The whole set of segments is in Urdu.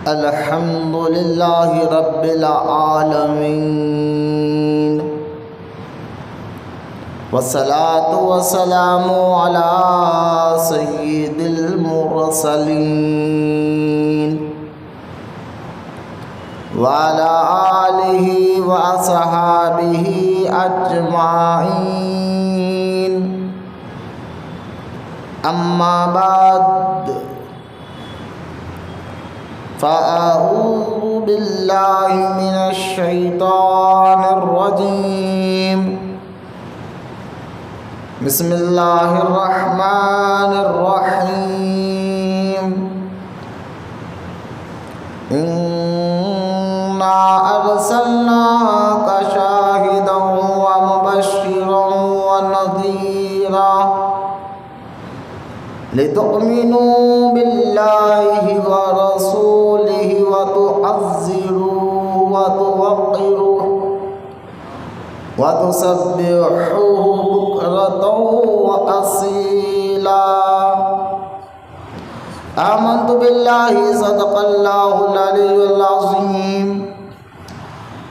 الحمد للہ رب العالمین والصلاة والسلام علی سید المرسلین وعلی آلہ وصحابہ اجمعین اما بعد فأعوذ باللہ من الشیطان الرجیم بسم اللہ الرحمن الرحیم انا ارسلناک شاہدا ومبشرا ونذیرا لتؤمنوا باللہ ورسولہ وتعزروه وتوقروه وتسبحوه بكرة وأصيلا آمنت بالله صدق الله العلي العظيم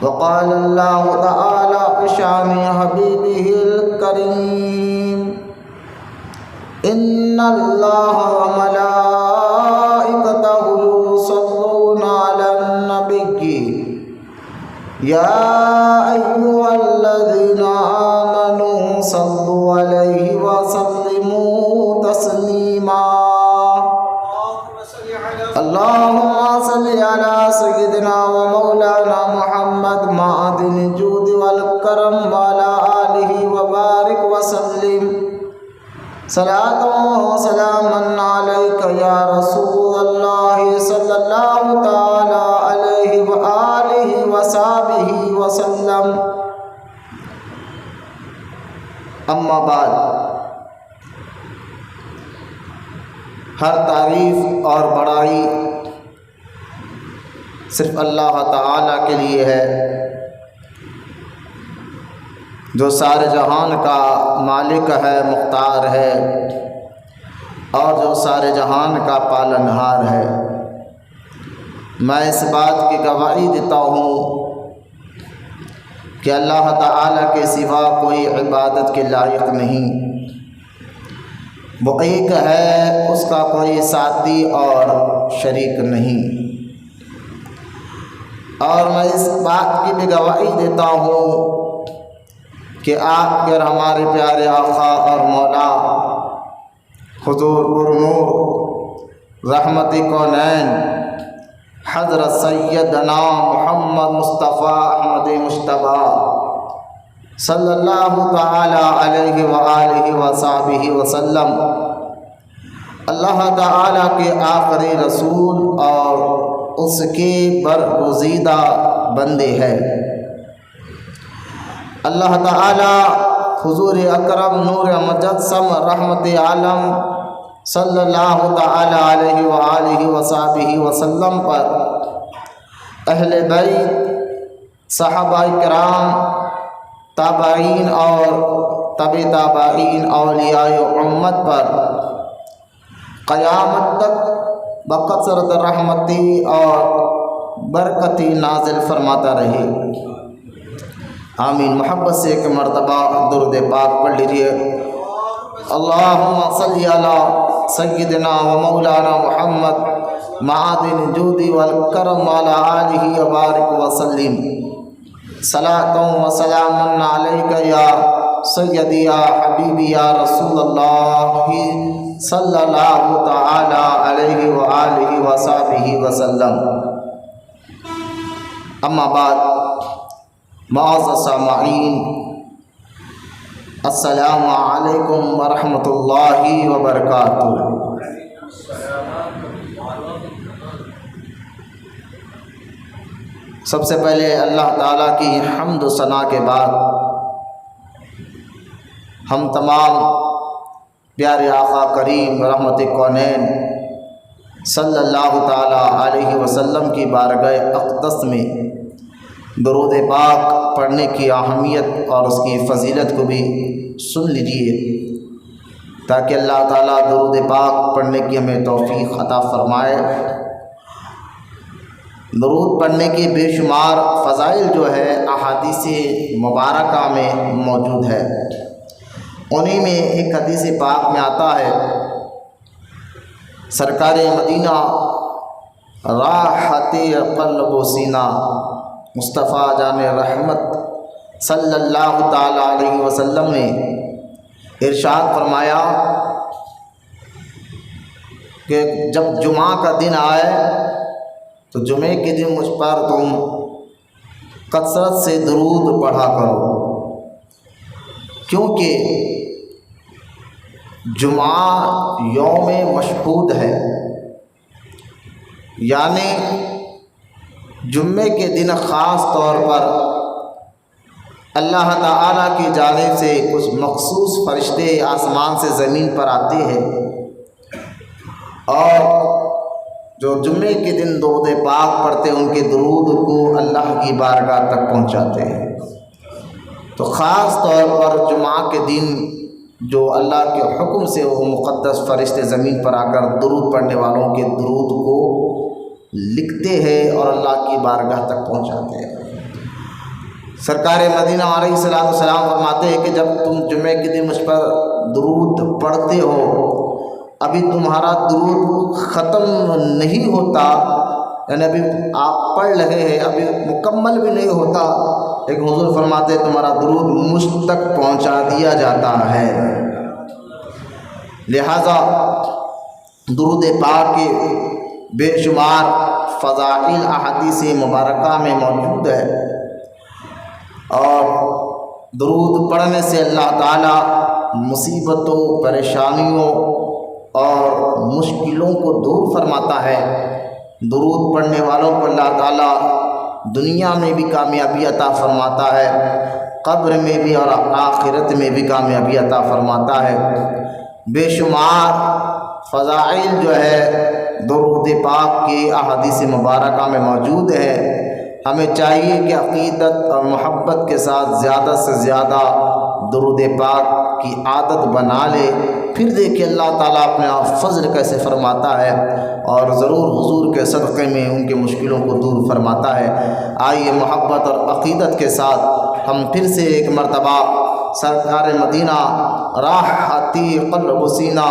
وقال الله تعالى بشأن حبيبه الكريم إن الله وملائكته يصلون على النبي يا أيها الذين آمنوا صلوا عليه وسلموا تسليما اللهم صل على سيدنا ومولانا محمد معدن الجود والكرم وعلى آله وبارك وسلم صلاة وسلاما عليك يا رسول الله صلى الله تعالى عليه وآله وصحبه وسلم اما بعد ہر تعریف اور بڑائی صرف اللہ تعالیٰ کے لیے ہے جو سارے جہان کا مالک ہے، مختار ہے اور جو سارے جہان کا پالنہار ہے۔ میں اس بات کی گواہی دیتا ہوں کہ اللہ تعالیٰ کے سوا کوئی عبادت کے لائق نہیں، وہ ایک ہے، اس کا کوئی ساتھی اور شریک نہیں۔ اور میں اس بات کی بھی گواہی دیتا ہوں کہ آپ کے ہمارے پیارے آقا اور مولا حضور پرنور رحمت کونین حضرت سیدنا محمد مصطفیٰ احمد مجتبیٰ صلی اللہ تعالی علیہ وآلہ وصحبہ وسلم اللہ تعالی کے آخری رسول اور اس کے برگزیدہ بندے ہیں۔ اللہ تعالی حضور اکرم نور مجسم رحمت عالم صلی اللہ تعالی علیہ وآلہ وصحبہ وسلم پر، اہل بیت، صحابہ کرام، تابعین اور تبع تابعین، اولیاء امت پر قیامت تک بکثرت رحمتی اور برکتی نازل فرماتا رہے، آمین۔ محبت سے ایک مرتبہ درود پاک پڑھ لیجیے۔ اللہم صلی علی سیدنا و مولانا محمد معدن الجود والکرم وعلی آلہ وبارک وسلم صلاۃ و سلام علیک یا سیدی یا حبیبی یا رسول اللہ صلی اللہ تعالی علیہ وآلہ وصحبہ وسلم۔ اما بعد، معزز سامعین، السلام علیکم ورحمۃ اللہ وبرکاتہ۔ سب سے پہلے اللہ تعالیٰ کی حمد و ثنا کے بعد ہم تمام پیارے آقا کریم رحمت کونین صلی اللہ تعالی علیہ وسلم کی بارگاہ اقدس میں درود پاک پڑھنے کی اہمیت اور اس کی فضیلت کو بھی سن لیجیے۔ تاکہ اللہ تعالیٰ درود پاک پڑھنے کی ہمیں توفیق عطا فرمائے۔ درود پڑھنے کے بے شمار فضائل جو ہے احادیث مبارکہ میں موجود ہے۔ انہی میں ایک حدیث پاک میں آتا ہے، سرکار مدینہ راحت قلب و سینہ مصطفیٰ جان رحمت صلی اللہ تعالیٰ علیہ وسلم نے ارشاد فرمایا کہ جب جمعہ کا دن آئے تو جمعے کے دن مجھ پر تم کثرت سے درود پڑھا کرو، کیونکہ جمعہ یوم مشہود ہے، یعنی جمعے کے دن خاص طور پر اللہ تعالیٰ کی جانب سے کچھ مخصوص فرشتے آسمان سے زمین پر آتے ہیں اور جو جمعے کے دن درود پاک پڑھتے ہیں ان کے درود کو اللہ کی بارگاہ تک پہنچاتے ہیں۔ تو خاص طور پر جمعہ کے دن جو اللہ کے حکم سے وہ مقدس فرشتے زمین پر آ کر درود پڑھنے والوں کے درود کو لکھتے ہیں اور اللہ کی بارگاہ تک پہنچاتے ہیں۔ سرکار مدینہ علیہ السلام فرماتے ہیں کہ جب تم جمعے کے دن مجھ پر درود پڑھتے ہو، ابھی تمہارا درود ختم نہیں ہوتا، یعنی ابھی آپ پڑھ رہے ہیں، ابھی مکمل بھی نہیں ہوتا، لیکن حضور فرماتے ہیں تمہارا درود مجھ تک پہنچا دیا جاتا ہے۔ لہذا درود پاک کے بے شمار فضائل احادیث مبارکہ میں موجود ہے، اور درود پڑھنے سے اللہ تعالیٰ مصیبتوں، پریشانیوں اور مشکلوں کو دور فرماتا ہے۔ درود پڑھنے والوں کو اللہ تعالیٰ دنیا میں بھی کامیابی عطا فرماتا ہے، قبر میں بھی اور آخرت میں بھی کامیابی عطا فرماتا ہے۔ بے شمار فضائل جو ہے درود پاک کی احادیث مبارکہ میں موجود ہے۔ ہمیں چاہیے کہ عقیدت اور محبت کے ساتھ زیادہ سے زیادہ درود پاک کی عادت بنا لے، پھر دیکھیں اللہ تعالیٰ اپنے فضل کیسے فرماتا ہے اور ضرور حضور کے صدقے میں ان کے مشکلوں کو دور فرماتا ہے۔ آئیے محبت اور عقیدت کے ساتھ ہم پھر سے ایک مرتبہ سرکار مدینہ راحتی قلب و سینہ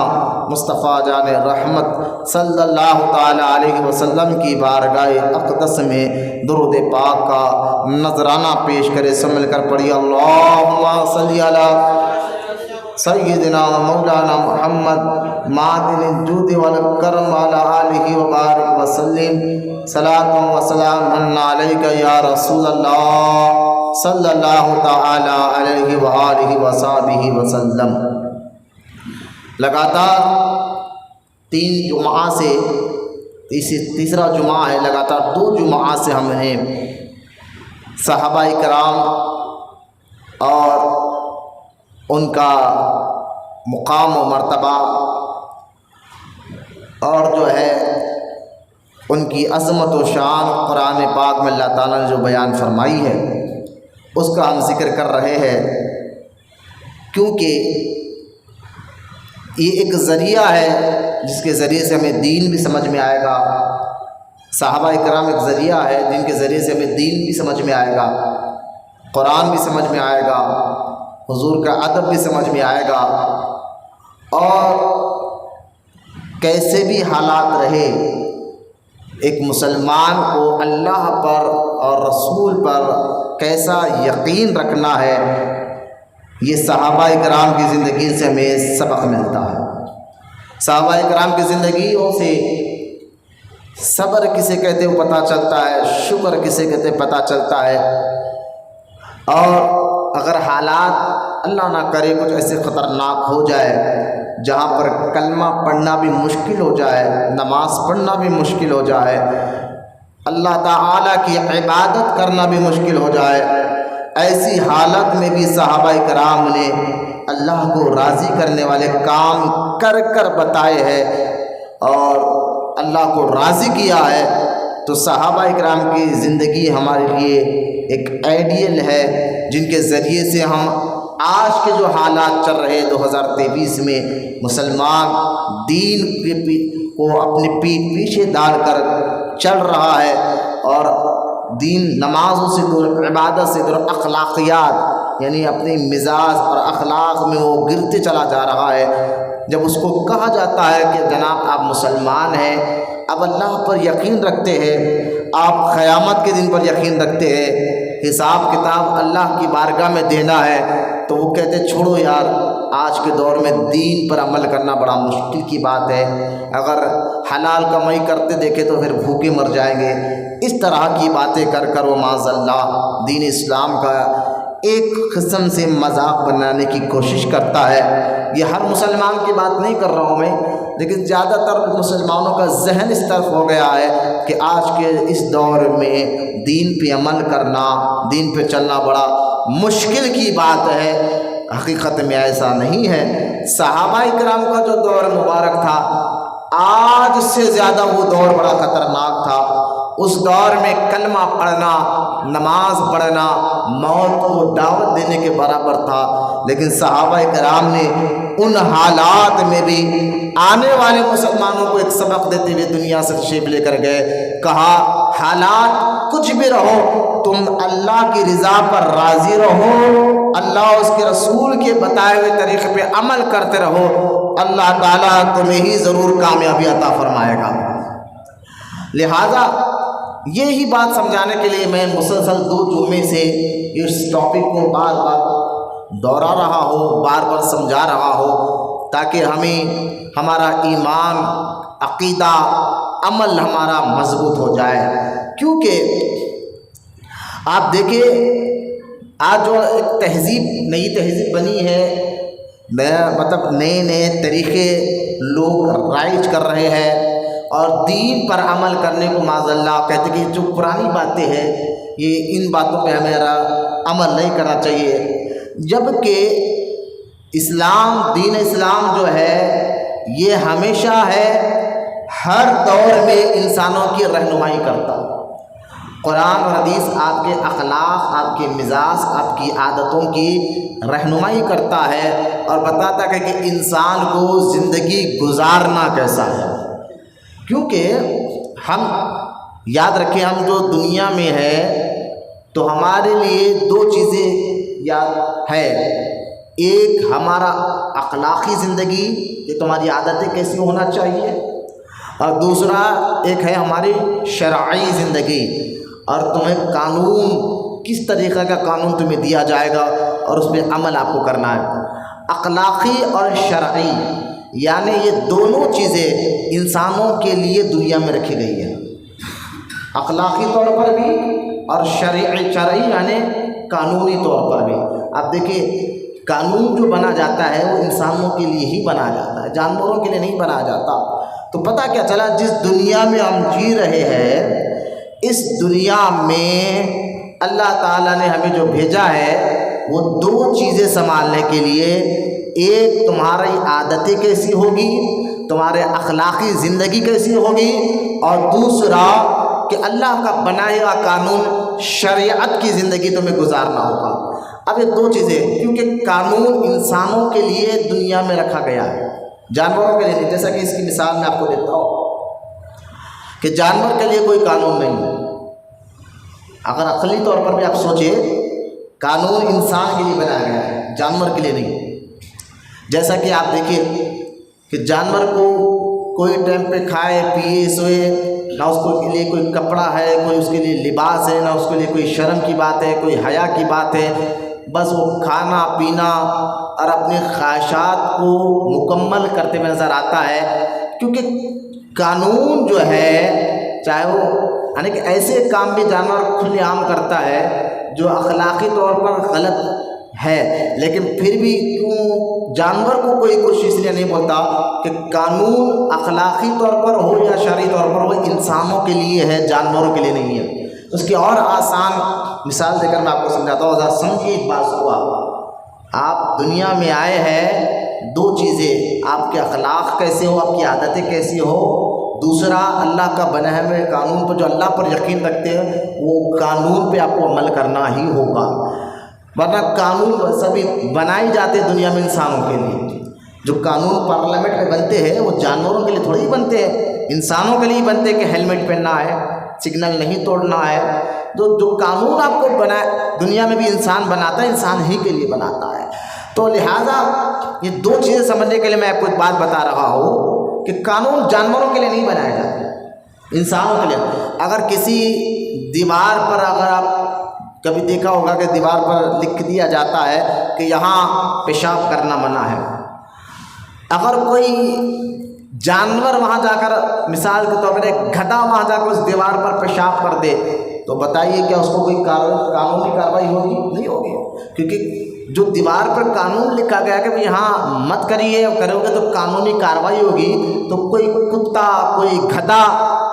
مصطفیٰ جان رحمت صلی اللہ تعالیٰ علیہ وسلم کی بارگاہ اقدس میں درود پاک کا نذرانہ پیش کرے۔ سب مل کر پڑھیے اللہم صلی علی سیدنا مولانا محمد معدن الجود والکرم علی آلہ وبارک وسلم، صلاۃ و سلام علیک یا رسول اللہ صلی اللہ تعالی علیہ وآلہ وصحبہ وسلم۔ لگاتار 3 جمعہ سے تیسرا جمعہ ہے، لگاتار 2 جمعہ سے ہم نے صحابہ کرام اور ان کا مقام و مرتبہ اور جو ہے ان کی عظمت و شان قرآن پاک میں اللہ تعالیٰ نے جو بیان فرمائی ہے اس کا ہم ذکر کر رہے ہیں، کیونکہ یہ ایک ذریعہ ہے جس کے ذریعے سے ہمیں دین بھی سمجھ میں آئے گا۔ صحابہ کرام ایک ذریعہ ہے جن کے ذریعے سے ہمیں دین بھی سمجھ میں آئے گا، قرآن بھی سمجھ میں آئے گا، حضور کا ادب بھی سمجھ میں آئے گا، اور کیسے بھی حالات رہے ایک مسلمان کو اللہ پر اور رسول پر کیسا یقین رکھنا ہے، یہ صحابہ کرام کی زندگی سے ہمیں سبق ملتا ہے۔ صحابہ کرام کی زندگیوں سے صبر کسے کہتے ہیں پتہ چلتا ہے، شکر کسے کہتے ہیں پتہ چلتا ہے، اور اگر حالات اللہ نہ کرے کچھ ایسے خطرناک ہو جائے جہاں پر کلمہ پڑھنا بھی مشکل ہو جائے، نماز پڑھنا بھی مشکل ہو جائے، اللہ تعالیٰ کی عبادت کرنا بھی مشکل ہو جائے، ایسی حالت میں بھی صحابہ کرام نے اللہ کو راضی کرنے والے کام کر کر بتائے ہیں اور اللہ کو راضی کیا ہے۔ تو صحابہ کرام کی زندگی ہمارے لیے ایک آئیڈیل ہے جن کے ذریعے سے ہم آج کے جو حالات چل رہے 2023 میں مسلمان دین کو اپنی پیٹھ پیچھے ڈال کر چل رہا ہے اور دین نمازوں سے دور، عبادت سے دور، اخلاقیات یعنی اپنی مزاج اور اخلاق میں وہ گرتے چلا جا رہا ہے۔ جب اس کو کہا جاتا ہے کہ جناب آپ مسلمان ہیں، اب اللہ پر یقین رکھتے ہیں، آپ قیامت کے دن پر یقین رکھتے ہیں، حساب کتاب اللہ کی بارگاہ میں دینا ہے، تو وہ کہتے چھوڑو یار، آج کے دور میں دین پر عمل کرنا بڑا مشکل کی بات ہے، اگر حلال کمائی کرتے دیکھے تو پھر بھوکے مر جائیں گے۔ اس طرح کی باتیں کر کر وہ معاذ اللہ دین اسلام کا ایک قسم سے مذاق بنانے کی کوشش کرتا ہے۔ یہ ہر مسلمان کی بات نہیں کر رہا ہوں میں، لیکن زیادہ تر مسلمانوں کا ذہن اس طرف ہو گیا ہے کہ آج کے اس دور میں دین پہ عمل کرنا، دین پہ چلنا بڑا مشکل کی بات ہے۔ حقیقت میں ایسا نہیں ہے۔ صحابہ کرام کا جو دور مبارک تھا، آج سے زیادہ وہ دور بڑا خطرناک تھا۔ اس دور میں کلمہ پڑھنا، نماز پڑھنا موت کو دعوت دینے کے برابر تھا، لیکن صحابہ کرام نے ان حالات میں بھی آنے والے مسلمانوں کو ایک سبق دیتے ہوئے دنیا سے تشریف لے کر گئے۔ کہا حالات کچھ بھی رہو، تم اللہ کی رضا پر راضی رہو، اللہ اس کے رسول کے بتائے ہوئے طریقے پہ عمل کرتے رہو، اللہ تعالیٰ تمہیں ہی ضرور کامیابی عطا فرمائے گا۔ لہذا یہی بات سمجھانے کے لیے میں مسلسل 2 جمعے سے اس ٹاپک کو بار بار دہرا رہا ہوں، بار بار سمجھا رہا ہوں، تاکہ ہمارا ایمان، عقیدہ، عمل ہمارا مضبوط ہو جائے۔ کیونکہ آپ دیکھیں آج جو ایک نئی تہذیب بنی ہے، نئے طریقے لوگ رائج کر رہے ہیں اور دین پر عمل کرنے کو معاذ اللہ کہتے کہ جو پرانی باتیں ہیں یہ ان باتوں پہ ہمارا عمل نہیں کرنا چاہیے، جبکہ دین اسلام جو ہے یہ ہمیشہ ہے، ہر دور میں انسانوں کی رہنمائی کرتا ہے۔ قرآن اور حدیث آپ کے اخلاق، آپ کے مزاج، آپ کی عادتوں کی رہنمائی کرتا ہے اور بتاتا ہے کہ انسان کو زندگی گزارنا کیسا ہے۔ کیونکہ ہم یاد رکھیں، ہم جو دنیا میں ہے تو ہمارے لیے 2 چیزیں یاد ہے، ایک ہمارا اخلاقی زندگی کہ تمہاری عادتیں کیسی ہونا چاہیے، اور دوسرا ایک ہے ہماری شرعی زندگی، اور تمہیں قانون، کس طریقے کا قانون تمہیں دیا جائے گا اور اس پہ عمل آپ کو کرنا ہے۔ اخلاقی اور شرعی یعنی یہ دونوں چیزیں انسانوں کے لیے دنیا میں رکھی گئی ہیں، اخلاقی طور پر بھی اور شرعی یعنی قانونی طور پر بھی۔ آپ دیکھیں قانون جو بنا جاتا ہے وہ انسانوں کے لیے ہی بنا جاتا ہے، جانوروں کے لیے نہیں بنا جاتا۔ تو پتہ کیا چلا، جس دنیا میں ہم جی رہے ہیں، اس دنیا میں اللہ تعالیٰ نے ہمیں جو بھیجا ہے وہ 2 چیزیں سنبھالنے کے لیے، ایک تمہاری عادتیں کیسی ہوگی، تمہارے اخلاقی زندگی کیسی ہوگی، اور دوسرا کہ اللہ کا بنایا ہوا قانون، شریعت کی زندگی تمہیں گزارنا ہوگا۔ اب یہ 2 چیزیں، کیونکہ قانون انسانوں کے لیے دنیا میں رکھا گیا ہے، جانوروں کے لیے نہیں۔ جیسا کہ اس کی مثال میں آپ کو دیتا ہوں کہ جانور کے لیے کوئی قانون نہیں ہے۔ اگر عقلی طور پر بھی آپ سوچیں، قانون انسان کے لیے بنایا گیا ہے، جانور کے لیے نہیں۔ جیسا کہ آپ دیکھیں کہ جانور کو کوئی ٹائم پہ کھائے پیے سوئے، نہ اس کو کے لیے کوئی کپڑا ہے، کوئی اس کے لیے لباس ہے، نہ اس کے لیے کوئی شرم کی بات ہے، کوئی حیا کی بات ہے، بس وہ کھانا پینا اور اپنی خواہشات کو مکمل کرتے ہوئے نظر آتا ہے۔ کیونکہ قانون جو ہے، چاہے وہ یعنی کہ ایسے کام بھی جانور کھلے عام کرتا ہے جو اخلاقی طور پر غلط ہے، لیکن پھر بھی کیوں جانور کو کوئی کچھ اس لیے نہیں بولتا کہ قانون اخلاقی طور پر ہو یا شرعی طور پر ہو، انسانوں کے لیے ہے، جانوروں کے لیے نہیں ہے۔ اس کی اور آسان مثال دے کر میں آپ کو سمجھاتا ہوں، ذرا سمجھیے ایک بات کو۔ آپ دنیا میں آئے ہیں، 2 چیزیں، آپ کے اخلاق کیسے ہو، آپ کی عادتیں کیسی ہو، دوسرا اللہ کا بنائے ہوئے قانون پر جو اللہ پر یقین رکھتے ہیں وہ قانون پہ آپ کو عمل کرنا ہی ہوگا، ورنہ قانون سبھی بنائی جاتے دنیا میں انسانوں کے لیے، جو قانون پارلیمنٹ میں بنتے ہیں وہ جانوروں کے لیے تھوڑی ہی بنتے ہیں، انسانوں کے لیے بنتے ہیں کہ ہیلمٹ پہننا ہے، سگنل نہیں توڑنا ہے۔ جو قانون آپ کو دنیا میں بھی انسان بناتا ہے، انسان ہی کے لیے بناتا ہے۔ تو لہٰذا یہ دو چیزیں سمجھنے کے لیے میں آپ کو ایک بات بتا رہا ہوں کہ قانون جانوروں کے لیے نہیں بنایا جاتا، انسانوں کے لیے۔ اگر کسی دیوار پر، اگر آپ کبھی دیکھا ہوگا کہ دیوار پر لکھ دیا جاتا ہے کہ یہاں پیشاب کرنا منع ہے، اگر کوئی جانور وہاں جا کر، مثال کے طور پر ایک گدھا وہاں جا کر اس دیوار پر پیشاب کر دے تو بتائیے کیا اس کو کوئی قانونی کارروائی ہوگی؟ نہیں ہوگی، کیونکہ جو دیوار پر قانون لکھا گیا کہ یہاں مت کریے، اور کرو گے تو قانونی کارروائی ہوگی۔ تو کوئی کتا، کوئی گدھا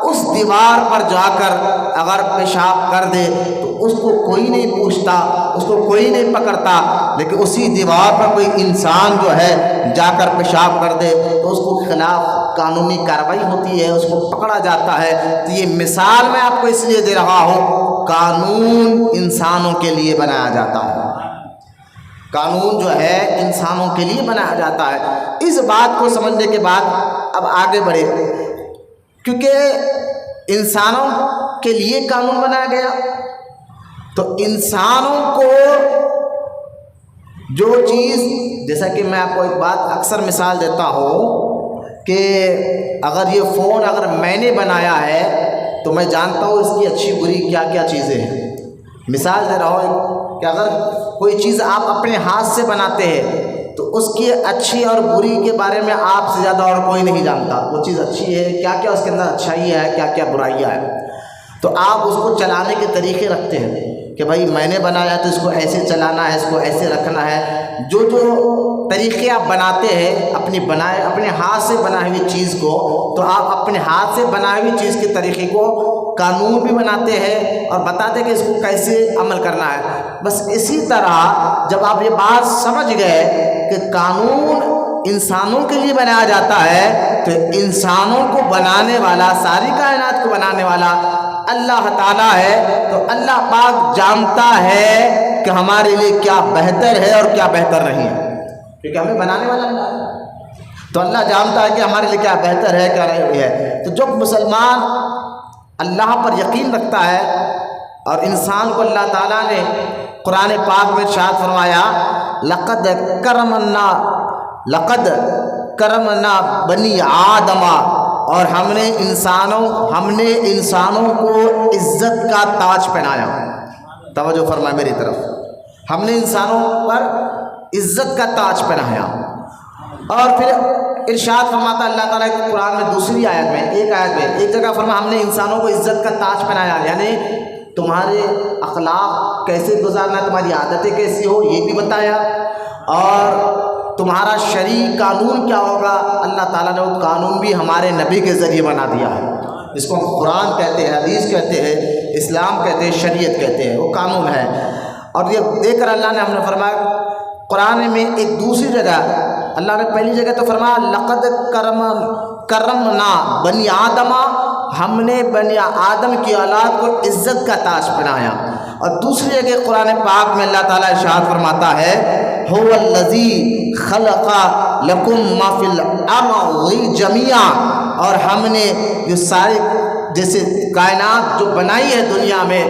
اس دیوار پر جا کر اگر پیشاب کر دے تو اس کو کوئی نہیں پوچھتا، اس کو کوئی نہیں پکڑتا، لیکن اسی دیوار پر کوئی انسان جو ہے جا کر پیشاب کر دے تو اس کو خلاف قانونی کارروائی ہوتی ہے، اس کو پکڑا جاتا ہے۔ تو یہ مثال میں آپ کو اس لیے دے رہا ہوں، قانون انسانوں کے لیے بنایا جاتا ہے، قانون جو ہے انسانوں کے لیے بنایا جاتا ہے۔ اس بات کو سمجھنے کے بعد اب آگے بڑھے، کیونکہ انسانوں کے لیے قانون بنایا گیا تو انسانوں کو جو چیز، جیسا کہ میں آپ کو ایک بات اکثر مثال دیتا ہوں کہ اگر یہ فون اگر میں نے بنایا ہے تو میں جانتا ہوں اس کی اچھی بری کیا کیا چیزیں ہیں۔ مثال دے رہا ہوں کہ اگر کوئی چیز آپ اپنے ہاتھ سے بناتے ہیں تو اس کی اچھی اور بری کے بارے میں آپ سے زیادہ اور کوئی نہیں جانتا، وہ چیز اچھی ہے کیا کیا، اس کے اندر اچھائی ہے کیا کیا برائیاں ہیں۔ تو آپ اس کو چلانے کے طریقے رکھتے ہیں کہ بھائی میں نے بنایا تو اس کو ایسے چلانا ہے، اس کو ایسے رکھنا ہے۔ جو طریقے آپ بناتے ہیں اپنے ہاتھ سے بنائی ہوئی چیز کو، تو آپ اپنے ہاتھ سے بنائی ہوئی چیز کے طریقے کو قانون بھی بناتے ہیں اور بتاتے ہیں کہ اس کو کیسے عمل کرنا ہے۔ بس اسی طرح جب آپ یہ بات سمجھ گئے کہ قانون انسانوں کے لیے بنایا جاتا ہے تو انسانوں کو بنانے والا، ساری کائنات کو بنانے والا اللہ تعالیٰ ہے۔ تو اللہ پاک جانتا ہے کہ ہمارے لیے کیا بہتر ہے اور کیا بہتر نہیں ہے، کیونکہ ہمیں بنانے والا اللہ ہے۔ تو اللہ جانتا ہے کہ ہمارے لیے کیا بہتر ہے کیا نہیں ہے۔ تو جب مسلمان اللہ پر یقین رکھتا ہے، اور انسان کو اللہ تعالیٰ نے قرآن پاک میں ارشاد فرمایا، لقد کرمنا بنی آدم، اور ہم نے انسانوں کو عزت کا تاج پہنایا۔ توجہ فرمائے میری طرف، ہم نے انسانوں پر عزت کا تاج پہنایا۔ اور پھر ارشاد فرماتا اللہ تعالیٰ قرآن میں دوسری آیت میں، ایک جگہ فرمایا ہم نے انسانوں کو عزت کا تاج پہنایا، یعنی تمہارے اخلاق کیسے گزارنا، تمہاری عادتیں کیسی ہو یہ بھی بتایا، اور تمہارا شرعی قانون کیا ہوگا، اللہ تعالیٰ نے وہ قانون بھی ہمارے نبی کے ذریعے بنا دیا ہے، جس کو ہم قرآن کہتے ہیں، حدیث کہتے ہیں، اسلام کہتے ہیں، شریعت کہتے ہیں، وہ قانون ہے۔ اور یہ دیکھ کر اللہ نے ہم نے فرمایا قرآن میں ایک دوسری جگہ، اللہ نے پہلی جگہ تو فرمایا لقد کرمنا بنی آدم، ہم نے بنی آدم کی اولاد کو عزت کا تاج پہنایا۔ اور دوسری جگہ قرآن پاک میں اللہ تعالیٰ ارشاد فرماتا ہے هو الذی خلق لکم ما فی الارض جمیعا، اور ہم نے جو سارے جیسے کائنات جو بنائی ہے دنیا میں،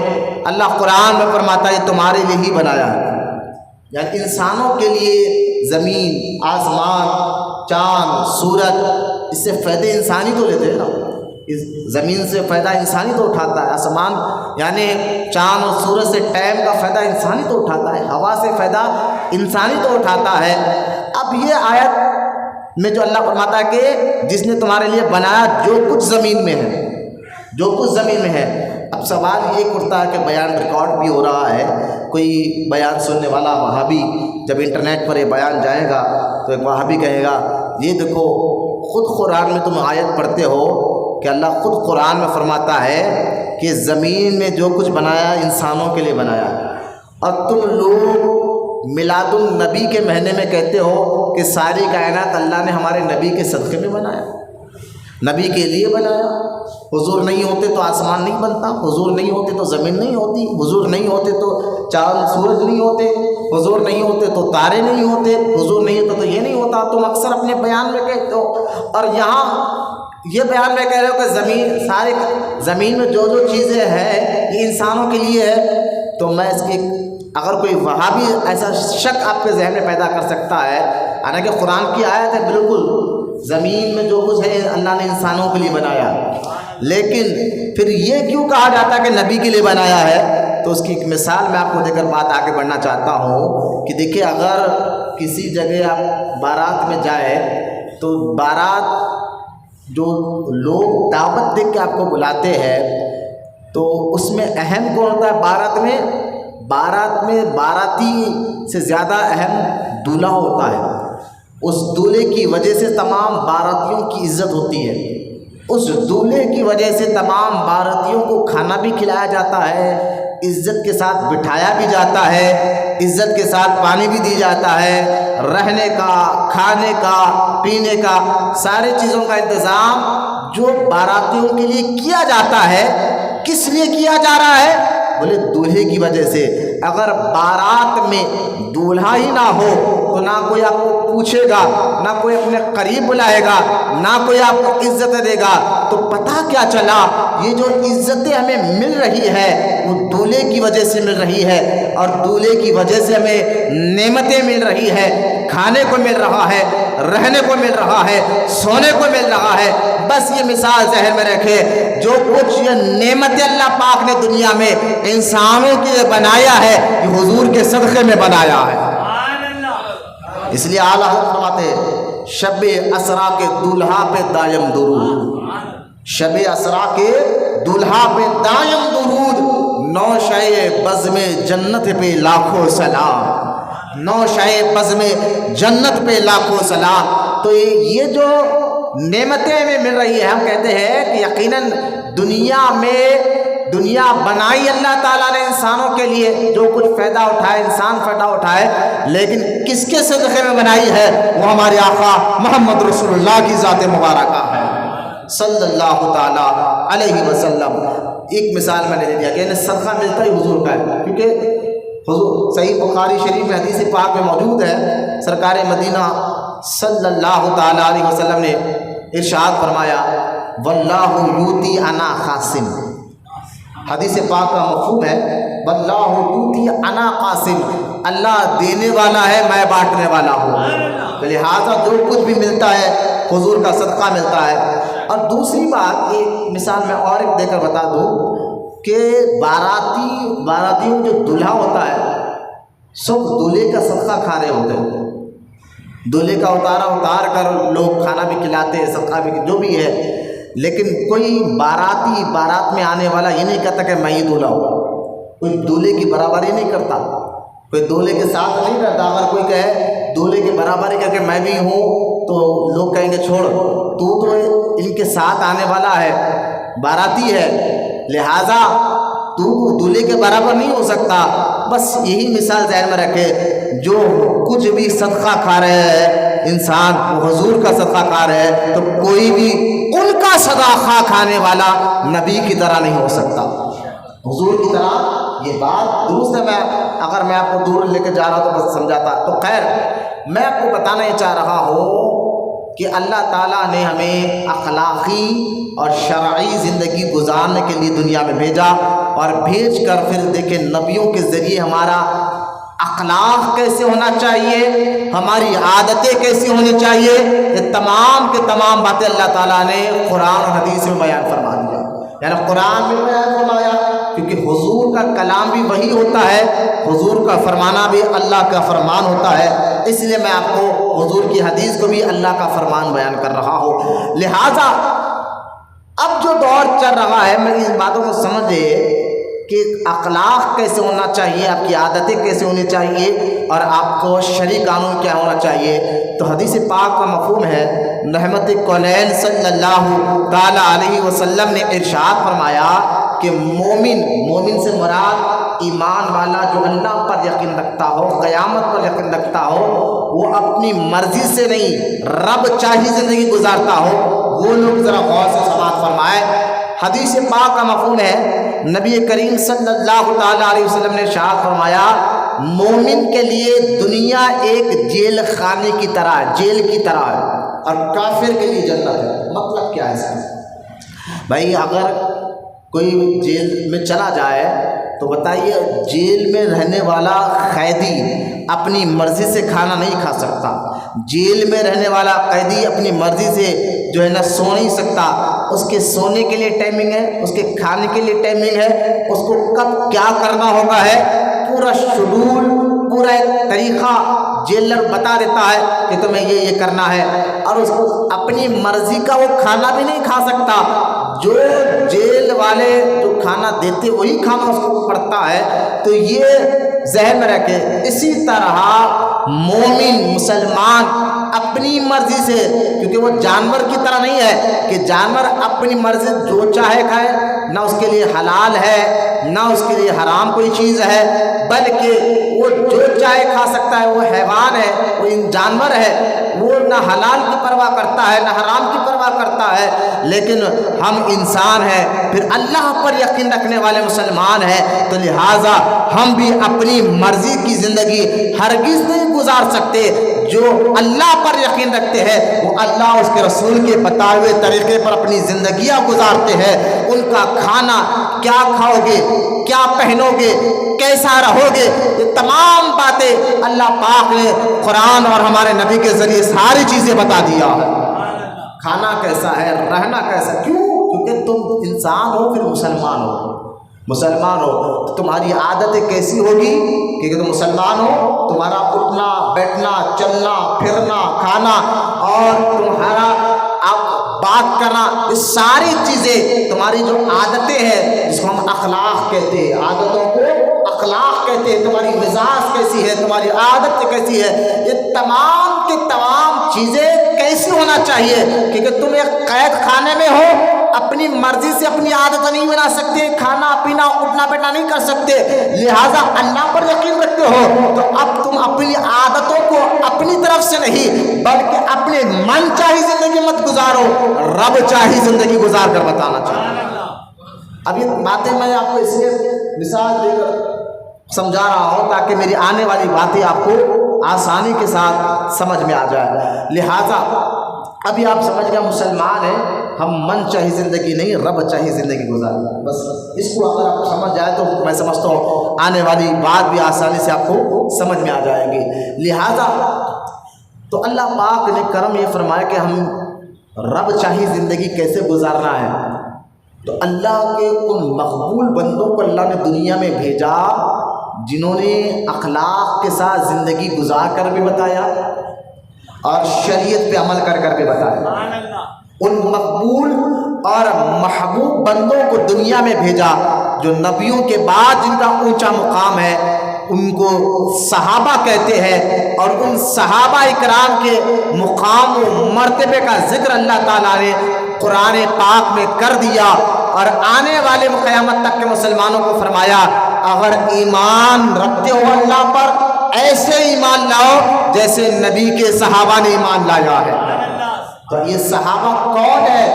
اللہ قرآن میں فرماتا ہے یہ تمہارے لیے ہی بنایا ہے، یعنی انسانوں کے لیے زمین، آسمان، چاند، سورج، اس سے فائدے انسانی تو لیتے ہیں نا، زمین سے فائدہ انسانی تو اٹھاتا ہے، آسمان یعنی چاند اور سورج سے ٹائم کا فائدہ انسانی تو اٹھاتا ہے، ہوا سے فائدہ انسانی تو اٹھاتا ہے۔ اب یہ آیت میں جو اللہ فرماتا ہے کہ جس نے تمہارے لیے بنایا جو کچھ زمین میں ہے، جو کچھ زمین میں ہے۔ اب سوال یہ اٹھتا ہے کہ بیان ریکارڈ بھی ہو رہا ہے، کوئی بیان سننے والا وہابی جب انٹرنیٹ پر یہ بیان جائے گا تو ایک وہابی کہے گا یہ دیکھو خود قرآن میں تم آیت پڑھتے ہو کہ اللہ خود قرآن میں فرماتا ہے کہ زمین میں جو کچھ بنایا انسانوں کے لیے بنایا، اور تم لوگ میلاد النبی کے مہینے میں کہتے ہو کہ ساری کائنات اللہ نے ہمارے نبی کے صدقے میں بنایا۔ نبی کے لیے بنایا۔ حضور نہیں ہوتے تو آسمان نہیں بنتا، حضور نہیں ہوتے تو زمین نہیں ہوتی، حضور نہیں ہوتے تو چاند سورج نہیں ہوتے، حضور نہیں ہوتے تو تارے نہیں ہوتے، حضور نہیں ہوتا تو یہ نہیں ہوتا۔ تم اکثر اپنے بیان میں کہتے ہو، اور یہاں یہ بیان میں کہہ رہے ہو کہ زمین میں جو جو چیزیں ہیں یہ انسانوں کے لیے ہے۔ تو میں اس کی اگر کوئی وہابی ایسا شک آپ کے ذہن میں پیدا کر سکتا ہے، حالانکہ قرآن کی آیت ہے بالکل، زمین میں جو کچھ ہے اللہ نے انسانوں کے لیے بنایا، لیکن پھر یہ کیوں کہا جاتا ہے کہ نبی کے لیے بنایا ہے؟ تو اس کی ایک مثال میں آپ کو دے کر بات آگے بڑھنا چاہتا ہوں کہ دیکھیے، اگر کسی جگہ آپ بارات میں جائے تو بارات جو لوگ دعوت دے کے آپ کو بلاتے ہیں تو اس میں اہم کون ہوتا ہے؟ بارات میں باراتی سے زیادہ اہم دولہا ہوتا ہے۔ اس دولہے کی وجہ سے تمام باراتیوں کی عزت ہوتی ہے، اس دولہے کی وجہ سے تمام باراتیوں کو کھانا بھی کھلایا جاتا ہے، عزت کے ساتھ بٹھایا بھی جاتا ہے، عزت کے ساتھ پانی بھی دی جاتا ہے، رہنے کا، کھانے کا، پینے کا، سارے چیزوں کا انتظام جو باراتیوں کے لیے کیا جاتا ہے۔ کس لیے کیا جا رہا ہے؟ بولے دولہے کی وجہ سے۔ اگر بارات میں دولہا ہی نہ ہو تو نہ کوئی آپ کو پوچھے گا، نہ کوئی اپنے قریب بلائے گا، نہ کوئی آپ کو عزت دے گا۔ تو پتہ کیا چلا؟ یہ جو عزتیں ہمیں مل رہی ہے وہ دولہے کی وجہ سے مل رہی ہے، اور دولہے کی وجہ سے ہمیں نعمتیں مل رہی ہے، کھانے کو مل رہا ہے، رہنے کو مل رہا ہے، سونے کو مل رہا ہے۔ بس یہ مثال ذہن میں رکھے، جو کچھ یہ نعمتیں اللہ پاک نے دنیا میں انسانوں کے لیے بنایا ہے یہ حضور کے صدقے میں بنایا ہے۔ اس لیے اعلیٰ حضرت فرماتے ہیں شب اسرا کے دولہا پہ دائم درود، شب اسرا کے دولہا پہ دائم درود، نوشۂ بزم جنت پہ لاکھوں سلام، نوشۂ بزم جنت پہ لاکھوں سلام۔ تو یہ جو نعمتیں ہمیں مل رہی ہے، ہم کہتے ہیں کہ یقیناً دنیا بنائی اللہ تعالیٰ نے انسانوں کے لیے، جو کچھ فائدہ اٹھائے انسان فائدہ اٹھائے، لیکن کس کے صدقے میں بنائی ہے؟ وہ ہمارے آقا محمد رسول اللہ کی ذات مبارکہ ہے صلی اللہ تعالیٰ علیہ وسلم۔ ایک مثال میں نے دے دیا کہ انہیں صدقہ ملتا ہی حضور کا ہے، کیونکہ حضور صحیح بخاری شریف میں حدیث پاک میں موجود ہے، سرکار مدینہ صلی اللہ تعالیٰ علیہ وسلم نے ارشاد فرمایا واللہ یوتی انا قاسم، حدیث پاک کا مفہوم ہے واللہ یوتی انا قاسم، اللہ دینے والا ہے میں بانٹنے والا ہوں، لہٰذا جو کچھ بھی ملتا ہے حضور کا صدقہ ملتا ہے۔ اور دوسری بات، ایک مثال میں اور ایک دے کر بتا دوں کہ باراتیوں جو دولہا ہوتا ہے سب دولہے کا صدقہ کھا رہے ہوتے ہیں، دولہے کا اتار کر لوگ کھانا بھی کھلاتے ہیں، صدقہ بھی، جو بھی ہے، لیکن کوئی بارات میں آنے والا یہ نہیں کہتا کہ میں ہی دولہا ہوں، کوئی دولہے کی برابری نہیں کرتا، کوئی دولہے کے ساتھ نہیں رہتا۔ اگر کوئی کہے دولہے کی برابری کر کے میں بھی ہوں تو لوگ کہیں گے چھوڑ، تو ان کے ساتھ آنے والا ہے، باراتی ہے، لہٰذا تو دولہے کے برابر نہیں ہو سکتا۔ بس یہی مثال ذہن میں رکھے، جو کچھ بھی صدقہ کھا رہے ہیں انسان وہ حضور کا صدقہ کھا رہے ہیں، تو کوئی بھی ان کا صدقہ کھانے والا نبی کی طرح نہیں ہو سکتا، حضور کی طرح۔ یہ بات درست ہے، اگر میں آپ کو دور لے کے جا رہا ہوں تو بس سمجھاتا۔ تو خیر، میں آپ کو بتانا یہ چاہ رہا ہوں کہ اللہ تعالیٰ نے ہمیں اخلاقی اور شرعی زندگی گزارنے کے لیے دنیا میں بھیجا، اور بھیج کر پھر دیکھیں نبیوں کے ذریعے ہمارا اخلاق کیسے ہونا چاہیے، ہماری عادتیں کیسی ہونی چاہیے، یہ تمام کے تمام باتیں اللہ تعالیٰ نے قرآن اور حدیث میں بیان فرما دیا۔ یعنی قرآن میں بیان فرمایا، کیونکہ حضور کا کلام بھی وہی ہوتا ہے، حضور کا فرمانا بھی اللہ کا فرمان ہوتا ہے، اس لیے میں آپ کو حضور کی حدیث کو بھی اللہ کا فرمان بیان کر رہا ہوں۔ لہٰذا اب جو دور چل رہا ہے، میں ان باتوں کو سمجھے کہ اخلاق کیسے ہونا چاہیے، آپ کی عادتیں کیسے ہونی چاہیے، اور آپ کو شرعی قانون کیا ہونا چاہیے۔ تو حدیث پاک کا مفہوم ہے، رحمت کونین صلی اللہ تعالیٰ علیہ وسلم نے ارشاد فرمایا کہ مومن سے مراد ایمان والا جو اللہ پر یقین رکھتا ہو، قیامت پر یقین رکھتا ہو، وہ اپنی مرضی سے نہیں رب چاہی زندگی گزارتا ہو، وہ لوگ ذرا غور سے سماعت فرمائے۔ حدیث پاک کا مفہوم ہے، نبی کریم صلی اللہ تعالیٰ علیہ وسلم نے ارشاد فرمایا مومن کے لیے دنیا ایک جیل خانے کی طرح ہے، جیل کی طرح ہے، اور کافر کے لیے جنت ہے۔ مطلب کیا ہے اس کا؟ بھائی اگر کوئی جیل میں چلا جائے تو بتائیے جیل میں رہنے والا قیدی اپنی مرضی سے کھانا نہیں کھا سکتا، جیل میں رہنے والا قیدی اپنی مرضی سے جو ہے نا سو نہیں سکتا، اس کے سونے کے لیے ٹائمنگ ہے، اس کے کھانے کے لیے ٹائمنگ ہے، اس کو کب کیا کرنا ہوگا ہے پورا شیڈول، پورا ایک طریقہ جیلر بتا دیتا ہے کہ تمہیں یہ کرنا ہے، اور اس کو اپنی مرضی کا وہ کھانا بھی نہیں کھا سکتا۔ جو جیل والے جو کھانا دیتے وہی کھانا اس کو پڑتا ہے۔ تو یہ ذہن میں رکھے، اسی طرح مومن مسلمان اپنی مرضی سے، کیونکہ وہ جانور کی طرح نہیں ہے کہ جانور اپنی مرضی جو چاہے کھائے، نہ اس کے لیے حلال ہے نہ اس کے لیے حرام کوئی چیز ہے، بلکہ وہ جو چاہے کھا سکتا ہے۔ وہ حیوان ہے، وہ جانور ہے، وہ نہ حلال کی پرواہ کرتا ہے نہ حرام کی پرواہ کرتا ہے، لیکن ہم انسان ہیں، پھر اللہ پر یقین رکھنے والے مسلمان ہیں، تو لہٰذا ہم بھی اپنی مرضی کی زندگی ہرگز نہیں گزار سکتے۔ جو اللہ پر یقین رکھتے ہیں وہ اللہ اس کے رسول کے بتائے ہوئے طریقے پر اپنی زندگیاں گزارتے ہیں۔ ان کا کھانا کیا کھاؤ گے، کیا پہنو گے، کیسا رہو گے، یہ تمام باتیں اللہ پاک نے قرآن اور ہمارے نبی کے ذریعے ساری چیزیں بتا دیا ہے۔ کھانا کیسا ہے، رہنا کیسا، کیوں؟ کیونکہ تم انسان ہو، پھر مسلمان ہو، مسلمان ہو تو تمہاری عادتیں کیسی ہوگی؟ کیونکہ تم مسلمان ہو، تمہارا اٹھنا بیٹھنا چلنا پھرنا کھانا اور تمہارا بات کرنا، یہ ساری چیزیں تمہاری جو عادتیں ہیں جس کو ہم اخلاق کہتے ہیں، عادتوں کو اخلاق کہتے ہیں، تمہاری مزاج کیسی ہے، تمہاری عادت کیسی ہے، یہ تمام کی تمام چیزیں کیسی ہونا چاہیے؟ کیونکہ تم ایک قید خانے میں ہو، اپنی مرضی سے اپنی عادت نہیں بنا سکتے، کھانا پینا اٹھنا بیٹھنا نہیں کر سکتے، لہٰذا اللہ پر یقین رکھتے ہو تو اب تم اپنی عادتوں کو اپنی طرف سے نہیں بلکہ اپنے من چاہی زندگی مت گزارو، رب چاہی زندگی گزار کر بتانا چاہیے۔ اب یہ باتیں میں آپ کو اس لیے مثال دے کر سمجھا رہا ہوں تاکہ میری آنے والی باتیں آپ کو آسانی کے ساتھ سمجھ میں آ جائے۔ لہٰذا ابھی آپ سمجھ گئے مسلمان ہیں، ہم من چاہی زندگی نہیں رب چاہی زندگی گزاریں، بس اس کو اگر آپ سمجھ جائے تو میں سمجھتا ہوں آنے والی بات بھی آسانی سے آپ کو سمجھ میں آ جائے گی۔ لہٰذا تو اللہ پاک نے کرم یہ فرمایا کہ ہم رب چاہی زندگی کیسے گزارنا ہے، تو اللہ کے ان مقبول بندوں کو اللہ نے دنیا میں بھیجا جنہوں نے اخلاق کے ساتھ زندگی گزار کر بھی بتایا اور شریعت پہ عمل کر کر بھی بتایا۔ ان مقبول اور محبوب بندوں کو دنیا میں بھیجا جو نبیوں کے بعد جن کا اونچا مقام ہے، ان کو صحابہ کہتے ہیں، اور ان صحابہ اکرام کے مقام و مرتبے کا ذکر اللہ تعالیٰ نے قرآن پاک میں کر دیا، اور آنے والے قیامت تک کے مسلمانوں کو فرمایا اگر ایمان رکھتے ہو اللہ پر ایسے ایمان لاؤ جیسے نبی کے صحابہ نے ایمان لایا ہے۔ تو یہ صحابہ کون ہے؟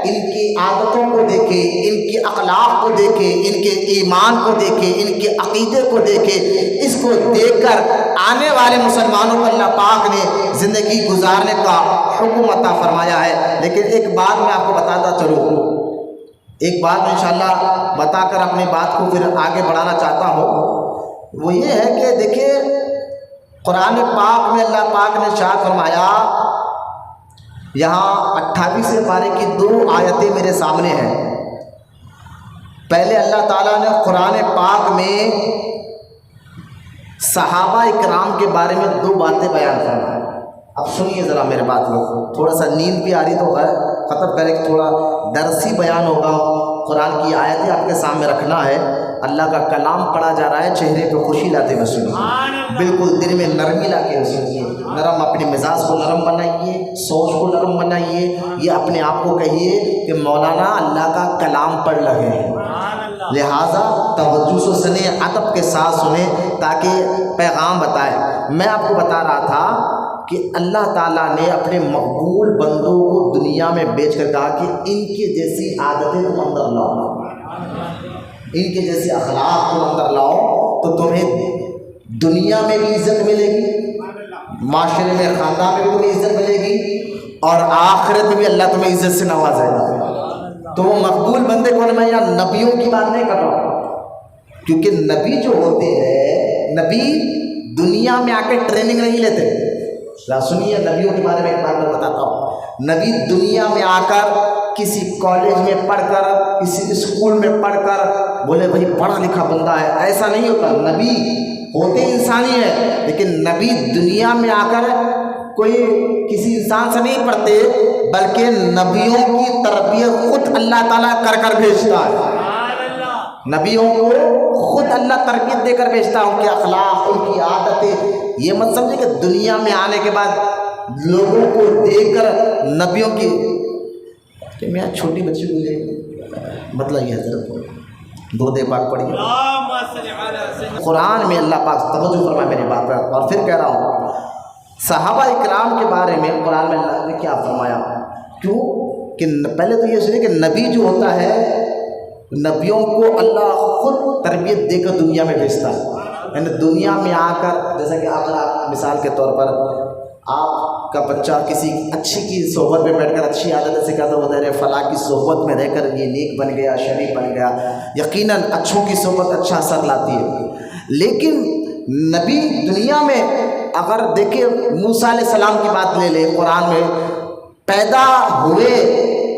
ان کی عادتوں کو دیکھیں، ان کی اخلاق کو دیکھیں، ان کے ایمان کو دیکھیں، ان کے عقیدے کو دیکھیں، اس کو دیکھ کر آنے والے مسلمانوں کو اللہ پاک نے زندگی گزارنے کا حکم عطا فرمایا ہے۔ لیکن ایک بات میں آپ کو بتاتا چلوں، ایک بات میں انشاءاللہ بتا کر اپنی بات کو پھر آگے بڑھانا چاہتا ہوں، وہ یہ ہے کہ دیکھیں قرآن پاک میں اللہ پاک نے ارشاد فرمایا، یہاں 28ویں پارے کی 2 آیتیں میرے سامنے ہیں۔ پہلے اللہ تعالیٰ نے قرآن پاک میں صحابہ اکرام کے بارے میں 2 باتیں بیان فرمائیں۔ اب سنیے ذرا میرے بات کو، تھوڑا سا نیند بھی آ رہی تو ہے ختم کرے کہ تھوڑا درسی بیان ہوگا، قرآن کی آیتیں آپ کے سامنے رکھنا ہے، اللہ کا کلام پڑھا جا رہا ہے، چہرے پہ خوشی لاتے ہوئے سنیے، بالکل دل میں نرمی لا کے سنیے، نرم اپنے مزاج کو نرم بنائیے، سوچ کو نرم بنائیے، یہ اپنے آپ کو کہیے کہ مولانا اللہ کا کلام پڑھ رہے ہیں، لہٰذا توجہ سے سنیں، ادب کے ساتھ سنیں تاکہ پیغام بتائے۔ میں آپ کو بتا رہا تھا کہ اللہ تعالیٰ نے اپنے مقبول بندوں کو دنیا میں بیچ کر کہا کہ ان کے جیسی عادتیں تم اندر لاؤ، ان کے جیسے اخلاق تم اندر لاؤ تو تمہیں دنیا میں بھی عزت ملے گی، معاشرے میں خاندان میں بھی تمہیں عزت ملے گی، اور آخرت میں بھی اللہ تمہیں عزت سے نوازے گا۔ تو وہ مقبول بندے کون؟ میں یہاں نبیوں کی بات نہیں کر رہا ہوں، کیونکہ نبی جو ہوتے ہیں، نبی دنیا میں آ کے ٹریننگ نہیں لیتے۔ سنیے نبیوں کے بارے میں ایک بات میں بتاتا ہوں۔ نبی دنیا میں آ کر کسی کالج میں پڑھ کر، کسی اسکول میں پڑھ کر بولے بھائی پڑھا لکھا بندہ ہے، ایسا نہیں ہوتا۔ نبی ہوتے انسانی ہے، لیکن نبی دنیا میں آ کر کوئی کسی انسان سے نہیں پڑھتے، بلکہ نبیوں کی تربیت خود اللہ تعالیٰ کر کر بھیجتا ہے۔ نبیوں کو خود اللہ تربیت دے کر بھیجتا ہے، ان کے اخلاق، ان کی عادتیں۔ یہ مت سمجھے کہ دنیا میں آنے کے بعد لوگوں کو دیکھ کر نبیوں کی کہ میں چھوٹی بچی کو لے مطلب یہ حضرت دو دے پاک پڑھی قرآن میں اللہ پاک توجہ فرمائے میری بات پر۔ اور پھر کہہ رہا ہوں صحابہ اکرام کے بارے میں قرآن میں اللہ نے کیا فرمایا، کیوں کہ پہلے تو یہ سنیں کہ نبی جو ہوتا ہے، نبیوں کو اللہ خود تربیت دے کر دنیا میں بھیجتا ہے۔ یعنی دنیا میں آ کر، جیسا کہ اگر آپ مثال کے طور پر آپ کا بچہ کسی اچھی کی صحبت میں بیٹھ کر اچھی عادت سکھاتا وہ دے رہے فلاں کی صحبت میں رہ کر یہ نیک بن گیا، شریف بن گیا، یقیناً اچھوں کی صحبت اچھا اثر لاتی ہے۔ لیکن نبی دنیا میں اگر دیکھیں، موسیٰ علیہ السلام کی بات لے لیں، قرآن میں پیدا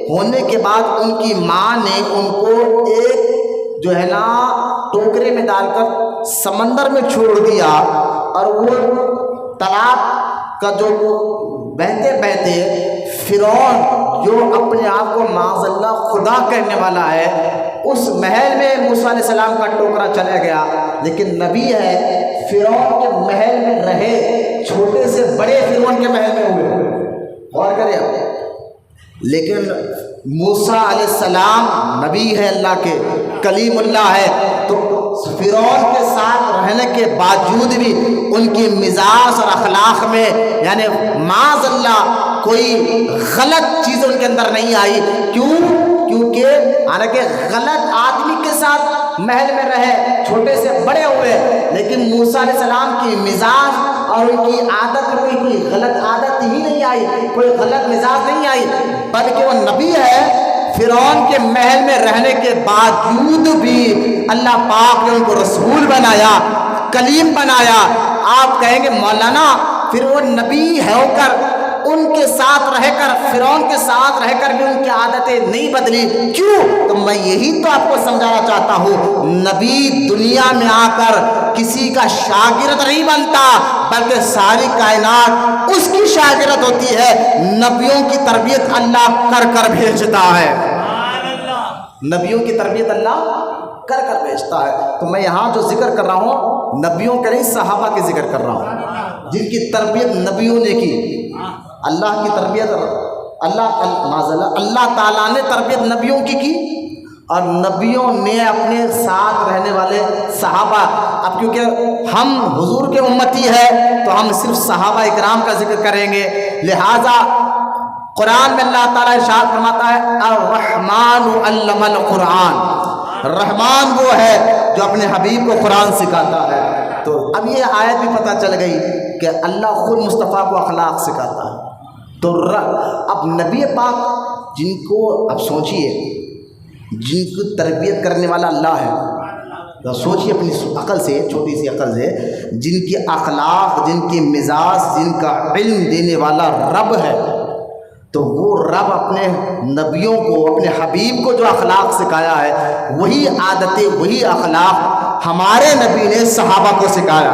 ہونے کے بعد ان کی ماں نے ان کو ایک جو ہے نا ٹوکرے میں ڈال کر سمندر میں چھوڑ دیا، اور وہ تالاب کا جو بہتے بہتے فرعون جو اپنے آپ کو معاذ اللہ خدا کہنے والا ہے، اس محل میں موسیٰ علیہ السلام کا ٹوکرا چلا گیا۔ لیکن نبی ہے، فرعون کے محل میں رہے، چھوٹے سے بڑے فرعون کے محل میں ہوئے، غور کریں آپ۔ لیکن موسیٰ علیہ السلام نبی ہے، اللہ کے کلیم اللہ ہے، تو فرعون کے ساتھ رہنے کے باوجود بھی ان کی مزاج اور اخلاق میں یعنی معاذ اللہ کوئی غلط چیز ان کے اندر نہیں آئی۔ کیونکہ حالانکہ غلط آدمی کے ساتھ محل میں رہے، چھوٹے سے بڑے ہوئے، لیکن موسیٰ علیہ السلام کی مزاج اور ان کی عادت میں کوئی غلط عادت ہی نہیں آئی، کوئی غلط مزاج نہیں آئی، بلکہ وہ نبی ہے۔ فرعون کے محل میں رہنے کے باوجود بھی اللہ پاک نے ان کو رسول بنایا، کلیم بنایا۔ آپ کہیں گے مولانا پھر وہ نبی ہو کر ان کے ساتھ رہ کر، فرعون کے ساتھ رہ کر بھی ان کی عادتیں نہیں بدلی، کیوں؟ تو میں یہی تو آپ کو سمجھانا چاہتا ہوں، نبی دنیا میں آ کر کسی کا شاگرد نہیں بنتا، بلکہ ساری کائنات اس کی شاگرد ہوتی ہے۔ نبیوں کی تربیت اللہ کر کر بھیجتا ہے، نبیوں کی تربیت اللہ کر کر بھیجتا ہے۔ تو میں یہاں جو ذکر کر رہا ہوں نبیوں کے نہیں، صحابہ کے ذکر کر رہا ہوں، جن کی تربیت نبیوں نے کی۔ اللہ کی تربیت اللہ تعالیٰ نے تربیت نبیوں کی، اور نبیوں نے اپنے ساتھ رہنے والے صحابہ۔ اب کیونکہ ہم حضور کے امتی ہیں تو ہم صرف صحابہ اکرام کا ذکر کریں گے، لہٰذا قرآن میں اللہ تعالیٰ ارشاد فرماتا ہے الرحمن علم القرآن، رحمان وہ ہے جو اپنے حبیب کو قرآن سکھاتا ہے۔ تو اب یہ آیت بھی پتہ چل گئی کہ اللہ خود مصطفیٰ کو اخلاق سکھاتا ہے۔ تو اب نبی پاک جن کو اب سوچئے، جن کو تربیت کرنے والا اللہ ہے، تو سوچئے اپنی عقل سے، چھوٹی سی عقل سے، جن کی اخلاق، جن کی مزاج، جن کا علم دینے والا رب ہے، تو وہ رب اپنے نبیوں کو، اپنے حبیب کو جو اخلاق سکھایا ہے، وہی عادتیں، وہی اخلاق ہمارے نبی نے صحابہ کو سکھایا،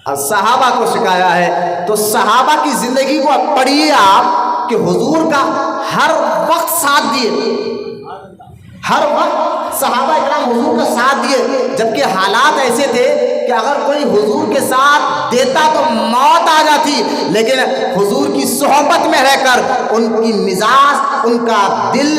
اور صحابہ کو سکھایا ہے۔ تو صحابہ کی زندگی کو پڑھیے آپ کہ حضور کا ہر وقت ساتھ دیے، ہر وقت صحابہ اکرام حضور کا ساتھ دیے، جبکہ حالات ایسے تھے کہ اگر کوئی حضور کے ساتھ دیتا تو موت آ جاتی، لیکن حضور کی صحبت میں رہ کر ان کی مزاج، ان کا دل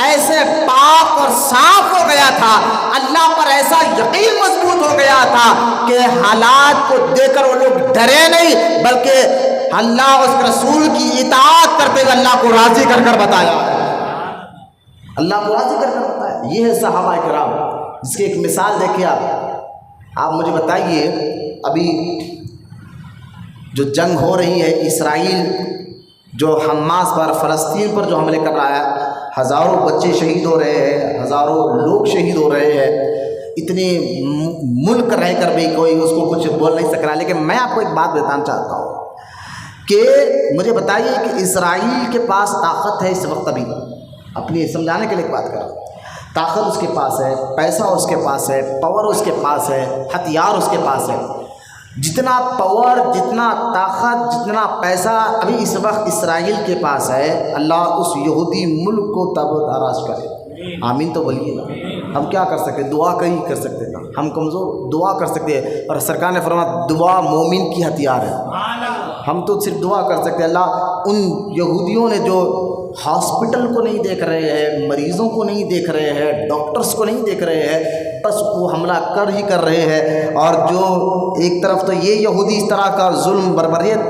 ایسے پاک اور صاف ہو گیا تھا، اللہ پر ایسا یقین مضبوط ہو گیا تھا کہ حالات کو دیکھ کر وہ لوگ ڈرے نہیں، بلکہ اللہ اور اس کے رسول کی اطاعت کرتے ہوئے اللہ کو راضی کر کر بتایا ہے، اللہ کو راضی کر کر بتایا۔ یہ ہے صحابہ کرام، جس کی ایک مثال دیکھیے آپ مجھے بتائیے، ابھی جو جنگ ہو رہی ہے، اسرائیل جو حماس پر، فلسطین پر جو حملے کر رہا ہے، ہزاروں بچے شہید ہو رہے ہیں، ہزاروں لوگ شہید ہو رہے ہیں، اتنے ملک رہ کر بھی کوئی اس کو کچھ بول نہیں سک رہا۔ لیکن میں آپ کو ایک بات بتانا چاہتا ہوں کہ مجھے بتائیے کہ اسرائیل کے پاس طاقت ہے اس وقت، ابھی اپنی سمجھانے کے لیے ایک بات کر رہا ہوں، طاقت اس کے پاس ہے، پیسہ اس کے پاس ہے، پاور اس کے پاس ہے، ہتھیار اس کے پاس ہے، جتنا پاور، جتنا طاقت، جتنا پیسہ ابھی اس وقت اسرائیل کے پاس ہے، اللہ اس یہودی ملک کو تب تاراج کرے۔ آمین تو بولیے نا۔ ہم کیا کر سکتے؟ دعا کہیں کر سکتے نا، ہم کمزور، دعا کر سکتے ہیں، اور سرکار نے فرمایا دعا مومن کی ہتھیار ہے۔ ہم تو صرف دعا کر سکتے ہیں، اللہ ان یہودیوں نے جو ہاسپٹل کو نہیں دیکھ رہے ہیں، مریضوں کو نہیں دیکھ رہے ہیں، ڈاکٹرز کو نہیں دیکھ رہے ہیں، بس وہ حملہ کر ہی کر رہے ہیں۔ اور جو ایک طرف تو یہ یہودی اس طرح کا ظلم بربریت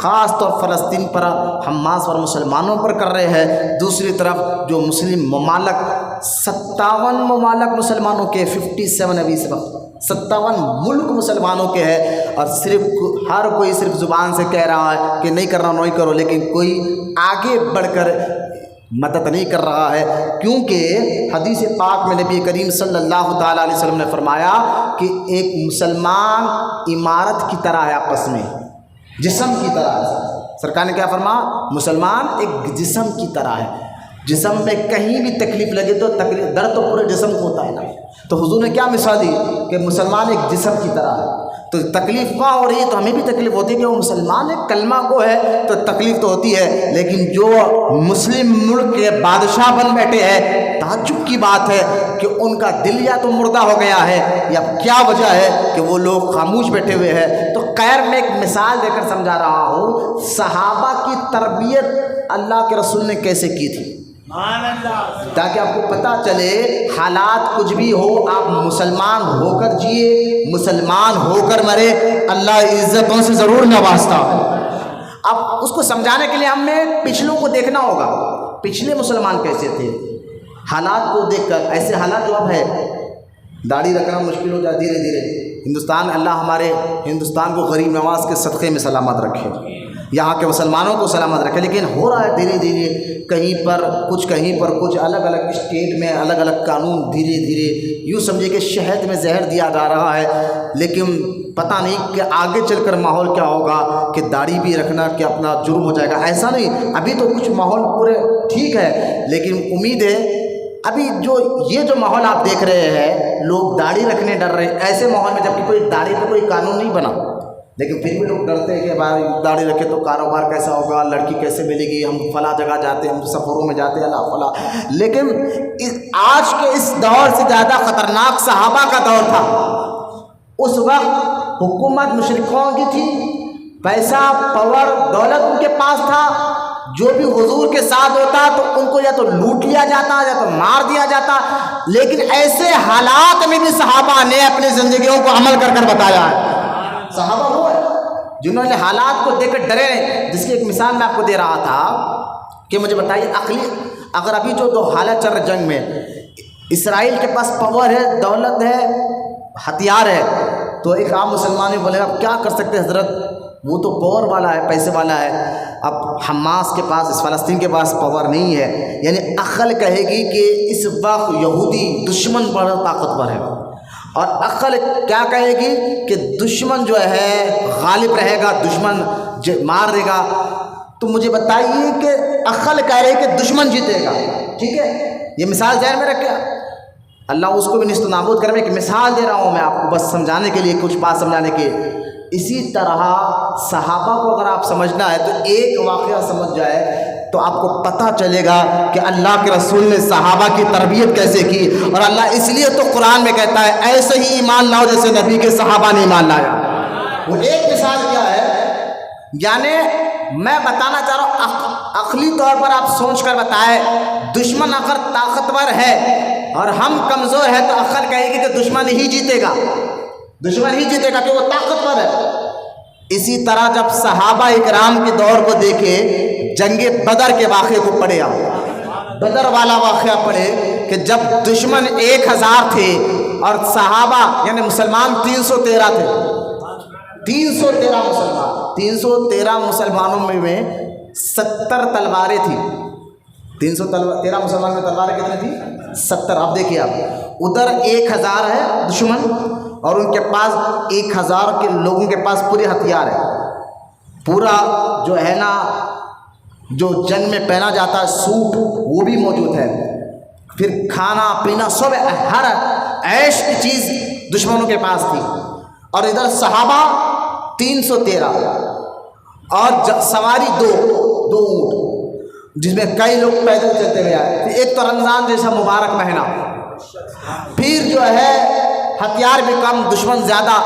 خاص طور فلسطین پر، حماس اور مسلمانوں پر کر رہے ہیں، دوسری طرف جو مسلم ممالک 57 ممالک مسلمانوں کے 57 ابھی اس وقت 57 ملک مسلمانوں کے ہیں، اور صرف ہر کوئی صرف زبان سے کہہ رہا ہے کہ نہیں کرنا نہیں کرو، لیکن کوئی آگے بڑھ کر مدد نہیں کر رہا ہے، کیونکہ حدیث پاک میں نبی کریم صلی اللہ تعالیٰ علیہ وسلم نے فرمایا کہ ایک مسلمان عمارت کی طرح ہے، آپس میں جسم کی طرح ہے۔ سرکار نے کیا فرمایا؟ مسلمان ایک جسم کی طرح ہے، جسم میں کہیں بھی تکلیف لگے تو درد تو پورے جسم کو ہوتا ہے نا۔ تو حضور نے کیا مثال دی کہ مسلمان ایک جسم کی طرح ہے، تو تکلیف کا ہو رہی ہے تو ہمیں بھی تکلیف ہوتی ہے کہ وہ مسلمان ہے، کلمہ کو ہے تو تکلیف تو ہوتی ہے، لیکن جو مسلم ملک کے بادشاہ بن بیٹھے ہیں، تعجب کی بات ہے کہ ان کا دل یا تو مردہ ہو گیا ہے یا کیا وجہ ہے کہ وہ لوگ خاموش بیٹھے ہوئے ہیں۔ تو خیر میں ایک مثال دے کر سمجھا رہا ہوں، صحابہ کی تربیت اللہ کے رسول نے کیسے کی تھی، تاکہ آپ کو پتہ چلے حالات کچھ بھی ہو، آپ مسلمان ہو کر جیے، مسلمان ہو کر مرے، اللہ عزتوں سے ضرور نوازتا ہے۔ اب اس کو سمجھانے کے لیے ہمیں پچھلوں کو دیکھنا ہوگا، پچھلے مسلمان کیسے تھے، حالات کو دیکھ کر۔ ایسے حالات جو اب ہے، داڑھی رکھنا مشکل ہو جائے دھیرے دھیرے، ہندوستان، اللہ ہمارے ہندوستان کو غریب نواز کے صدقے میں سلامت رکھے، یہاں کے مسلمانوں کو سلامت رکھے، لیکن ہو رہا ہے دھیرے دھیرے، کہیں پر کچھ الگ الگ اسٹیٹ میں الگ الگ قانون، دھیرے دھیرے یوں سمجھے کہ شہد میں زہر دیا جا رہا ہے، لیکن پتہ نہیں کہ آگے چل کر ماحول کیا ہوگا، کہ داڑھی بھی رکھنا کہ اپنا جرم ہو جائے گا، ایسا نہیں۔ ابھی تو کچھ ماحول پورے ٹھیک ہے، لیکن امید ہے ابھی یہ جو ماحول آپ دیکھ رہے ہیں، لوگ داڑھی رکھنے ڈر رہے ہیں، ایسے ماحول میں جبکہ کوئی داڑھی پہ کوئی قانون نہیں بنا، لیکن پھر بھی لوگ ڈرتے ہیں کہ بھائی داڑھی رکھے تو کاروبار کیسا ہوگا، لڑکی کیسے ملے گی، ہم فلاں جگہ جاتے ہیں، ہم سفروں میں جاتے ہیں، اللہ فلاں۔ لیکن آج کے اس دور سے زیادہ خطرناک صحابہ کا دور تھا۔ اس وقت حکومت مشرکوں کی تھی، پیسہ، پاور، دولت ان کے پاس تھا، جو بھی حضور کے ساتھ ہوتا تو ان کو یا تو لوٹ لیا جاتا یا تو مار دیا جاتا، لیکن ایسے حالات میں بھی صحابہ نے اپنی زندگیوں کو عمل کر کر بتایا ہے۔ صحابہ وہ ہے جنہوں نے حالات کو دیکھ کر ڈرے نہیں، جس کی ایک مثال میں آپ کو دے رہا تھا کہ مجھے بتائیے اگر ابھی جو دو حالت چل رہے جنگ میں، اسرائیل کے پاس پاور ہے، دولت ہے، ہتھیار ہے، تو ایک عام مسلمان بھی بولے اب کیا کر سکتے ہیں حضرت، وہ تو پاور والا ہے، پیسے والا ہے، اب حماس کے پاس، اس فلسطین کے پاس پاور نہیں ہے۔ یعنی عقل کہے گی کہ اس وقت یہودی دشمن بڑا طاقتور ہے، اور عقل کیا کہے گی کہ دشمن جو ہے غالب رہے گا، دشمن مار دے گا۔ تو مجھے بتائیے کہ عقل کہہ رہے کہ دشمن جیتے گا، ٹھیک ہے، یہ مثال ذہن میں رکھے، اللہ اس کو بھی نیست و نابود کرے۔ میں ایک مثال دے رہا ہوں میں آپ کو بس سمجھانے کے لیے، کچھ بات سمجھانے کے۔ اسی طرح صحابہ کو اگر آپ سمجھنا ہے تو ایک واقعہ سمجھ جائے تو آپ کو پتہ چلے گا کہ اللہ کے رسول نے صحابہ کی تربیت کیسے کی، اور اللہ اس لیے تو قرآن میں کہتا ہے ایسے ہی ایمان لاؤ جیسے نبی کے صحابہ نے ایمان لایا۔ وہ ایک مثال کیا ہے، یعنی میں بتانا چاہ رہا ہوں عقلی طور پر آپ سوچ کر بتائیں، دشمن اگر طاقتور ہے اور ہم کمزور ہیں تو عقل کہے گی کہ دشمن ہی جیتے گا، دشمن ہی جیتے گا کہ وہ طاقتور ہے۔ اسی طرح جب صحابہ اکرام کے دور کو دیکھے، جنگ بدر کے واقعے کو پڑھے، آپ بدر والا واقعہ پڑھے کہ جب دشمن 1000 تھے اور صحابہ یعنی مسلمان 313 تھے، 313 مسلمان، 313 مسلمانوں میں 70 تلواریں تھیں، 313 مسلمان میں تلواریں کتنی تھیں؟ 70۔ اب دیکھیے آپ ادھر 1000 ہے دشمن اور ان کے پاس 1000 کے لوگوں کے پاس پورے ہتھیار ہے، پورا جو ہے نا جو جنگ میں پہنا جاتا ہے سوٹ وہ بھی موجود ہے، پھر کھانا پینا سب ہر عیش کی چیز دشمنوں کے پاس تھی، اور ادھر صحابہ 313 اور سواری دو اونٹ جس میں کئی لوگ پیدل چلتے ہوئے آئے۔ ایک تو رمضان جیسا مبارک مہینہ، پھر جو ہے ہتھیار بھی کم، دشمن زیادہ۔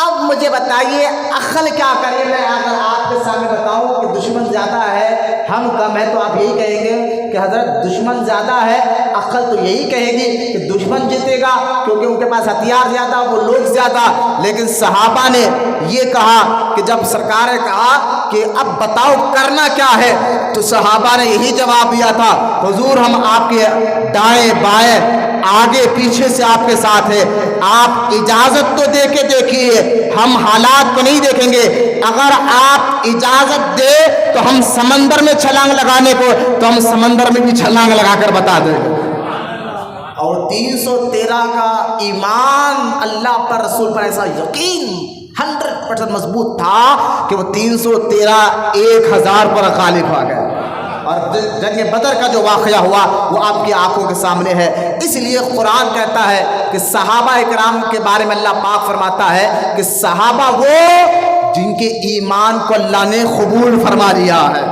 اب مجھے بتائیے عقل کیا کرے؟ میں اگر آپ کے سامنے بتاؤں کہ دشمن زیادہ ہے ہم کم ہے تو آپ یہی کہیں گے کہ حضرت دشمن زیادہ ہے، عقل تو یہی کہے گی کہ دشمن جیتے گا کیونکہ ان کے پاس ہتھیار زیادہ، وہ لوگ زیادہ۔ لیکن صحابہ نے یہ کہا کہ جب سرکار نے کہا کہ اب بتاؤ کرنا کیا ہے، تو صحابہ نے یہی جواب دیا تھا، حضور ہم آپ کے دائیں بائیں آگے پیچھے سے آپ کے ساتھ ہے، آپ اجازت تو دے کے دیکھیے، ہم حالات کو نہیں دیکھیں گے، اگر آپ اجازت دے تو ہم سمندر میں چھلانگ لگانے کو تو ہم سمندر میں بھی چھلانگ لگا کر بتا دیں گے۔ اور 313 کا ایمان اللہ پر، رسول پر ایسا یقین 100% مضبوط تھا کہ وہ 313 1000 پر غالب آ گئے۔ اور جنگ بدر کا جو واقعہ ہوا وہ آپ کی آنکھوں کے سامنے ہے۔ اس لیے قرآن کہتا ہے کہ صحابہ اکرام کے بارے میں اللہ پاک فرماتا ہے کہ صحابہ وہ جن کے ایمان کو اللہ نے قبول فرما لیا ہے۔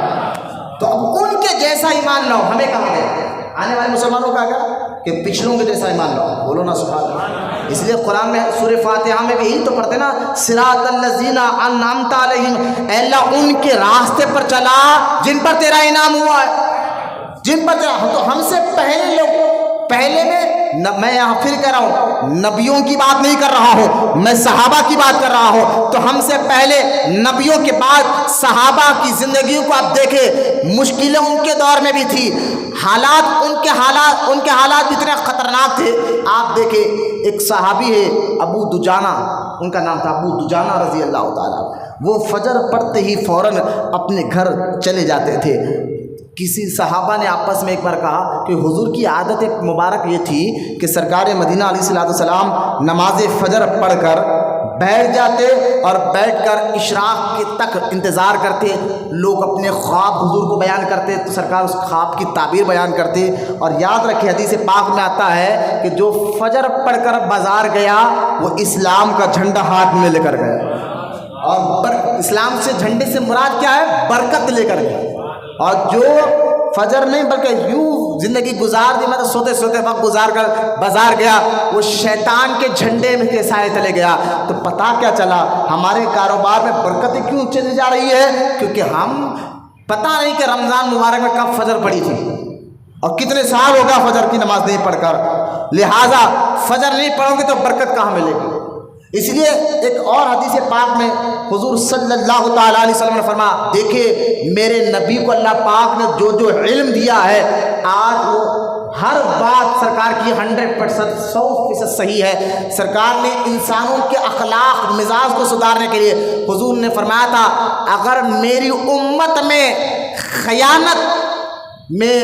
تو اب ان کے جیسا ایمان لاؤ، ہمیں کہا گیا آنے والے مسلمانوں کا کیا کہ پچھلوں کے جیسا ایمان لاؤ، بولو نا سبحان اللہ۔ اس لیے قرآن میں سورہ فاتحہ میں بھی یہی تو پڑھتے نا، صراط الذین انعمت علیہم، اے اللہ ان کے راستے پر چلا جن پر تیرا انعام ہوا ہے، جن پر تیرا، تو ہم سے پہلے لوگ، پہلے میں یہاں پھر کہہ رہا ہوں نبیوں کی بات نہیں کر رہا ہوں، میں صحابہ کی بات کر رہا ہوں۔ تو ہم سے پہلے نبیوں کے بعد صحابہ کی زندگیوں کو آپ دیکھیں، مشکلیں ان کے دور میں بھی تھی، حالات ان کے حالات بھی اتنے خطرناک تھے۔ آپ دیکھیں ایک صحابی ہے ابو دجانہ، ان کا نام تھا ابو دجانہ رضی اللہ تعالیٰ، وہ فجر پڑھتے ہی فوراً اپنے گھر چلے جاتے تھے۔ کسی صحابہ نے آپس میں ایک بار کہا کہ حضور کی عادت مبارک یہ تھی کہ سرکار مدینہ علیہ السلام نماز فجر پڑھ کر بیٹھ جاتے اور بیٹھ کر اشراق کے تک انتظار کرتے، لوگ اپنے خواب حضور کو بیان کرتے تو سرکار اس خواب کی تعبیر بیان کرتے۔ اور یاد رکھے حدیث پاک میں آتا ہے کہ جو فجر پڑھ کر بازار گیا وہ اسلام کا جھنڈا ہاتھ میں لے کر گیا، اور اسلام سے جھنڈے سے مراد کیا ہے؟ برکت لے کر گیا۔ اور جو فجر نہیں بلکہ یوں زندگی گزار دی، مطلب سوتے سوتے وقت گزار کر بازار گیا، وہ شیطان کے جھنڈے میں کے سائے تلے گیا۔ تو پتہ کیا چلا ہمارے کاروبار میں برکتیں کیوں چلی جا رہی ہے؟ کیونکہ ہم پتہ نہیں کہ رمضان مبارک میں کب فجر پڑی تھی اور کتنے سال ہوگا فجر کی نماز نہیں پڑھ کر، لہٰذا فجر نہیں پڑھو گے تو برکت کہاں ملے گی؟ اس لیے ایک اور حدیث پاک میں حضور صلی اللہ تعالیٰ علیہ وسلم نے فرمایا، دیکھیں میرے نبی کو اللہ پاک نے جو جو علم دیا ہے، آج وہ ہر بات سرکار کی 100% 100% صحیح ہے۔ سرکار نے انسانوں کے اخلاق مزاج کو سدھارنے کے لیے حضور نے فرمایا تھا، اگر میری امت میں خیانت میں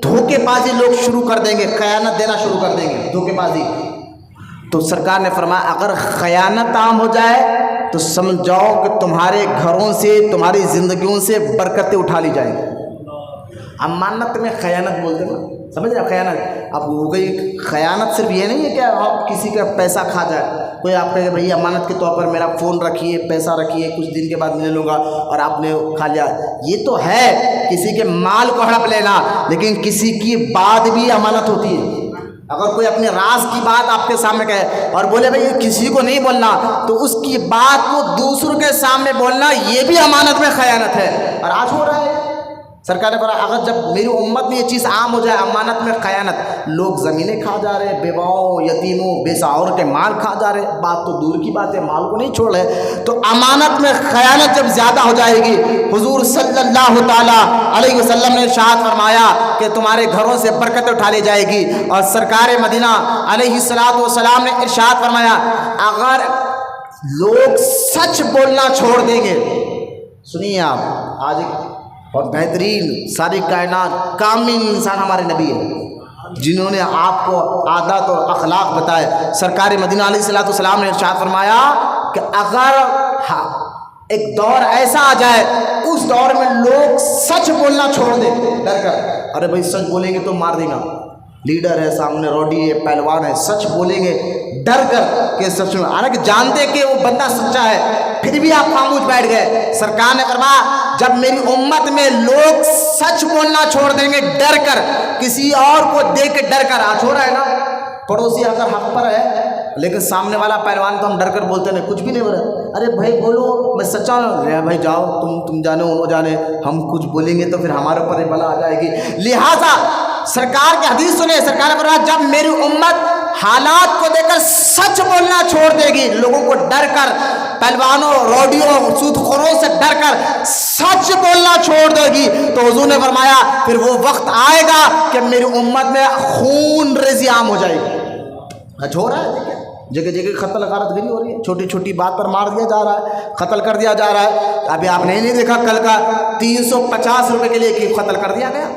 دھوکے بازی لوگ شروع کر دیں گے، خیانت دینا شروع کر دیں گے، دھوکے بازی، تو سرکار نے فرمایا اگر خیانت عام ہو جائے تو سمجھ جاؤ کہ تمہارے گھروں سے، تمہاری زندگیوں سے برکتیں اٹھا لی جائیں گی۔ امانت میں خیانت بولتے نا، سمجھ رہے خیانت اب ہو گئی۔ خیانت صرف یہ نہیں ہے کہ آپ کسی کا پیسہ کھا جائے، کوئی آپ کہے بھائی امانت کے طور پر میرا فون رکھیے، پیسہ رکھیے، کچھ دن کے بعد ملے لوں گا، اور آپ نے کھا لیا، یہ تو ہے کسی کے مال کو ہڑپ لینا، لیکن کسی کی بات بھی امانت ہوتی ہے۔ اگر کوئی اپنے راز کی بات آپ کے سامنے کہے اور بولے بھائی یہ کسی کو نہیں بولنا، تو اس کی بات کو دوسروں کے سامنے بولنا یہ بھی امانت میں خیانت ہے۔ اور آج ہو رہا ہے سرکار نے فرمایا اگر جب میری امت میں یہ چیز عام ہو جائے، امانت میں خیانت، لوگ زمینیں کھا جا رہے، بیواؤں، یتیموں، بے سہاوروں کے مال کھا جا رہے، بات تو دور کی بات ہے مال کو نہیں چھوڑ رہے، تو امانت میں خیانت جب زیادہ ہو جائے گی، حضور صلی اللہ تعالیٰ علیہ وسلم نے ارشاد فرمایا کہ تمہارے گھروں سے برکت اٹھا لی جائے گی۔ اور سرکار مدینہ علیہ الصلوۃ والسلام نے ارشاد فرمایا اگر لوگ سچ بولنا چھوڑ دیں گے، سنیے آپ، آج اور بہترین ساری کائنات کامل انسان ہمارے نبی ہیں جنہوں نے آپ کو عادات اور اخلاق بتائے۔ سرکار مدینہ علیہ الصلوۃ والسلام نے ارشاد فرمایا کہ اگر ایک دور ایسا آ جائے اس دور میں لوگ سچ بولنا چھوڑ دیں ڈر کر، ارے بھائی سچ بولیں گے تو مار دے گا، لیڈر ہے سامنے، روڈی ہے، پہلوان ہے، سچ بولیں گے ڈر کر کہ سچ میں، حالانکہ جانتے کہ وہ بندہ سچا ہے پھر بھی آپ خاموش بیٹھ گئے۔ سرکار نے فرمایا جب میری امت میں لوگ سچ بولنا چھوڑ دیں گے ڈر کر، کسی اور کو دیکھ کے ڈر کر، آج ہو رہا ہے نا، پڑوسی اگر حق پر ہے لیکن سامنے والا پہلوان تو ہم ڈر کر بولتے نہیں، کچھ بھی نہیں بول رہے، ارے بھائی بولو میں سچا ہوں، بھائی جاؤ تم جانے وہ جانے، ہم کچھ بولیں گے تو پھر ہمارے اوپر یہ بلا آ جائے گی۔ لہٰذا سرکار کی حدیث سنیں، سرکار نے فرمایا جب میری امت حالات کو دیکھ کر سچ بولنا چھوڑ دے گی، لوگوں کو ڈر کر، پہلوانوں، روڈیوں، سود خوروں سے ڈر کر سچ بولنا چھوڑ دے گی، تو حضور نے فرمایا پھر وہ وقت آئے گا کہ میری امت میں خون ریزی عام ہو جائے گی۔ آج ہو رہا ہے، جگہ جگہ قتل غارت گری ہو رہی ہے، چھوٹی چھوٹی بات پر مار دیا جا رہا ہے، قتل کر دیا جا رہا ہے۔ ابھی آپ نے نہیں دیکھا کل کا 350 روپے کے لیے قتل کر دیا گیا،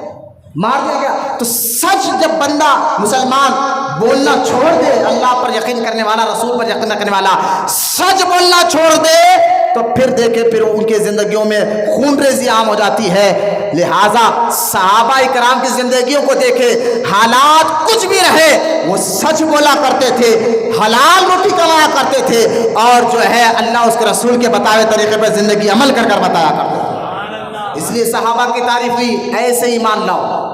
مار دیا گیا۔ تو سچ جب بندہ مسلمان بولنا چھوڑ دے، اللہ پر یقین کرنے والا، رسول پر یقین کرنے والا سچ بولنا چھوڑ دے، تو پھر دیکھے پھر ان کی زندگیوں میں خون ریزی عام ہو جاتی ہے۔ لہٰذا صحابہ کرام کی زندگیوں کو دیکھے، حالات کچھ بھی رہے وہ سچ بولا کرتے تھے، حلال روٹی کمایا کرتے تھے، اور جو ہے اللہ اس کے رسول کے بتائے طریقے پر زندگی عمل کر کر بتایا کرتے تھے۔ اس لیے صحابہ کی تعریف ہوئی ایسے ایمان لاؤ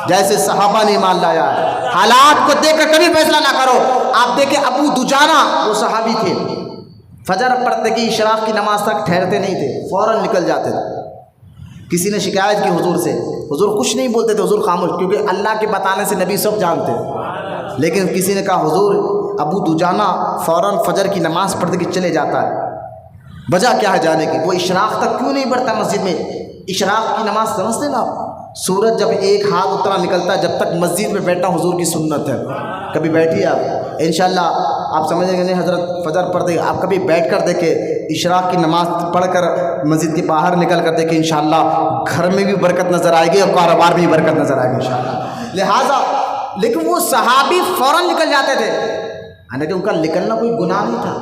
جیسے صحابہ نے ایمان لایا ہے۔ حالات کو دیکھ کر کبھی فیصلہ نہ کرو۔ آپ دیکھیں ابو دجانہ وہ صحابی تھے، فجر پڑھتے کی اشراق کی نماز تک ٹھہرتے نہیں تھے، فوراً نکل جاتے تھے۔ کسی نے شکایت کی حضور سے، حضور کچھ نہیں بولتے تھے، حضور خاموش، کیونکہ اللہ کے بتانے سے نبی سب جانتے ہیں۔ لیکن کسی نے کہا حضور ابو دجانہ فوراً فجر کی نماز پڑھتے کی چلے جاتا ہے، وجہ کیا ہے جانے کی؟ وہ اشراق تک کیوں نہیں پڑھتا مسجد میں؟ اشراق کی نماز سمجھتے نا آپ، سورج جب ایک ہاتھ اتنا نکلتا ہے جب تک مسجد میں بیٹھنا حضور کی سنت ہے۔ کبھی بیٹھیے آپ، انشاءاللہ آپ سمجھیں گے نہیں حضرت فجر پڑھتے، آپ کبھی بیٹھ کر دیکھیں، اشراق کی نماز پڑھ کر مسجد کے باہر نکل کر دیکھیں، انشاءاللہ گھر میں بھی برکت نظر آئے گی اور کاروبار میں بھی برکت نظر آئے گی انشاءاللہ۔ لہٰذا لیکن وہ صحابی فوراً نکل جاتے تھے، حالانکہ ان کا نکلنا کوئی گناہ نہیں تھا،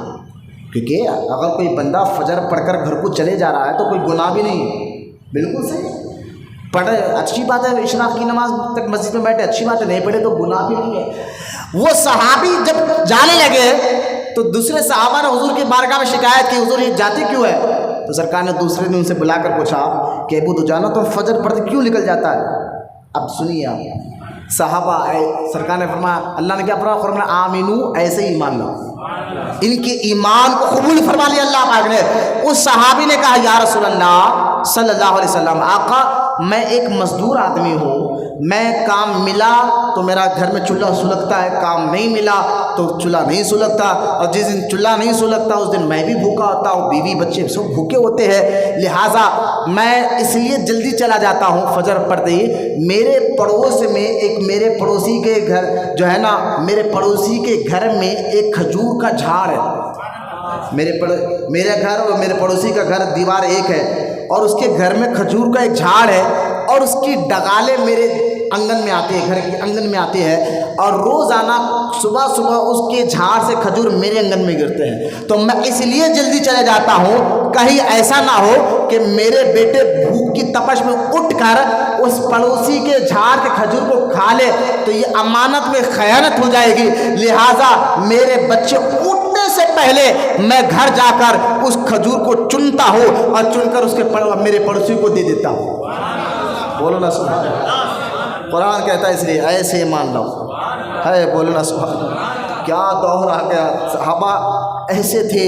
کیونکہ اگر کوئی بندہ فجر پڑھ کر گھر کو چلے جا رہا ہے تو کوئی گناہ بھی نہیں ہے، بالکل صحیح پڑھے، اچھی بات ہے، اشراق کی نماز تک مسجد میں بیٹھے اچھی بات ہے، نہیں پڑھے تو گناہ بھی نہیں ہے۔ وہ صحابی جب جانے لگے تو دوسرے صحابہ نے حضور کی بارگاہ میں شکایت کی، حضور یہ جاتے کیوں ہے؟ تو سرکار نے دوسرے دن ان سے بلا کر پوچھا کہ ابو دجانہ تم فجر پڑھتے کیوں نکل جاتا ہے؟ اب سنیے آپ، صحابہ سرکار نے فرمایا، اللہ نے کیا فرمایا؟ آمینو، ایسے ہی ایمان لاؤ۔ ان کے ایمان کو قبول فرما لیا اللہ پاک نے۔ اس صحابی نے کہا یا رسول اللہ صلی اللہ علیہ وسلم، آقا میں ایک مزدور آدمی ہوں، میں کام ملا تو میرا گھر میں چولہا سلگتا ہے، کام نہیں ملا تو چولہا نہیں سلگتا، اور جس دن چولہا نہیں سلگتا اس دن میں بھی بھوکا ہوتا ہوں، بیوی بچے سب بھوکے ہوتے ہیں، لہٰذا میں اس لیے جلدی چلا جاتا ہوں فجر پڑھتے ہی۔ میرے پڑوس میں ایک میرے پڑوسی کے گھر جو ہے نا، میرے پڑوسی کے گھر میں ایک کھجور کا جھاڑ ہے، میرے گھر اور میرے پڑوسی کا گھر دیوار ایک ہے، اور اس کے گھر میں کھجور کا ایک جھاڑ ہے، اور اس کی ڈگالیں میرے آنگن میں آتے ہیں، گھر کے آنگن میں آتے ہیں، اور روزانہ صبح صبح اس کے جھاڑ سے کھجور میرے آنگن میں گرتے ہیں، تو میں اس لیے جلدی چلے جاتا ہوں کہیں ایسا نہ ہو کہ میرے بیٹے بھوک کی تپش میں اٹھ کر اس پڑوسی کے جھاڑ کے کھجور کو کھا لے تو یہ امانت میں خیانت ہو جائے گی، لہٰذا میرے بچے اٹھنے سے پہلے میں گھر جا کر اس کھجور کو چنتا ہوں اور چن کر اس کے میرے پڑوسی کو دے دیتا ہوں۔ بولو نا سبحان اللہ، قرآن کہتا ہے اس لیے ایسے ایمان لاؤ ہے، بولو نا سبحان اللہ۔ کیا دور آ گیا، صحابہ ایسے تھے،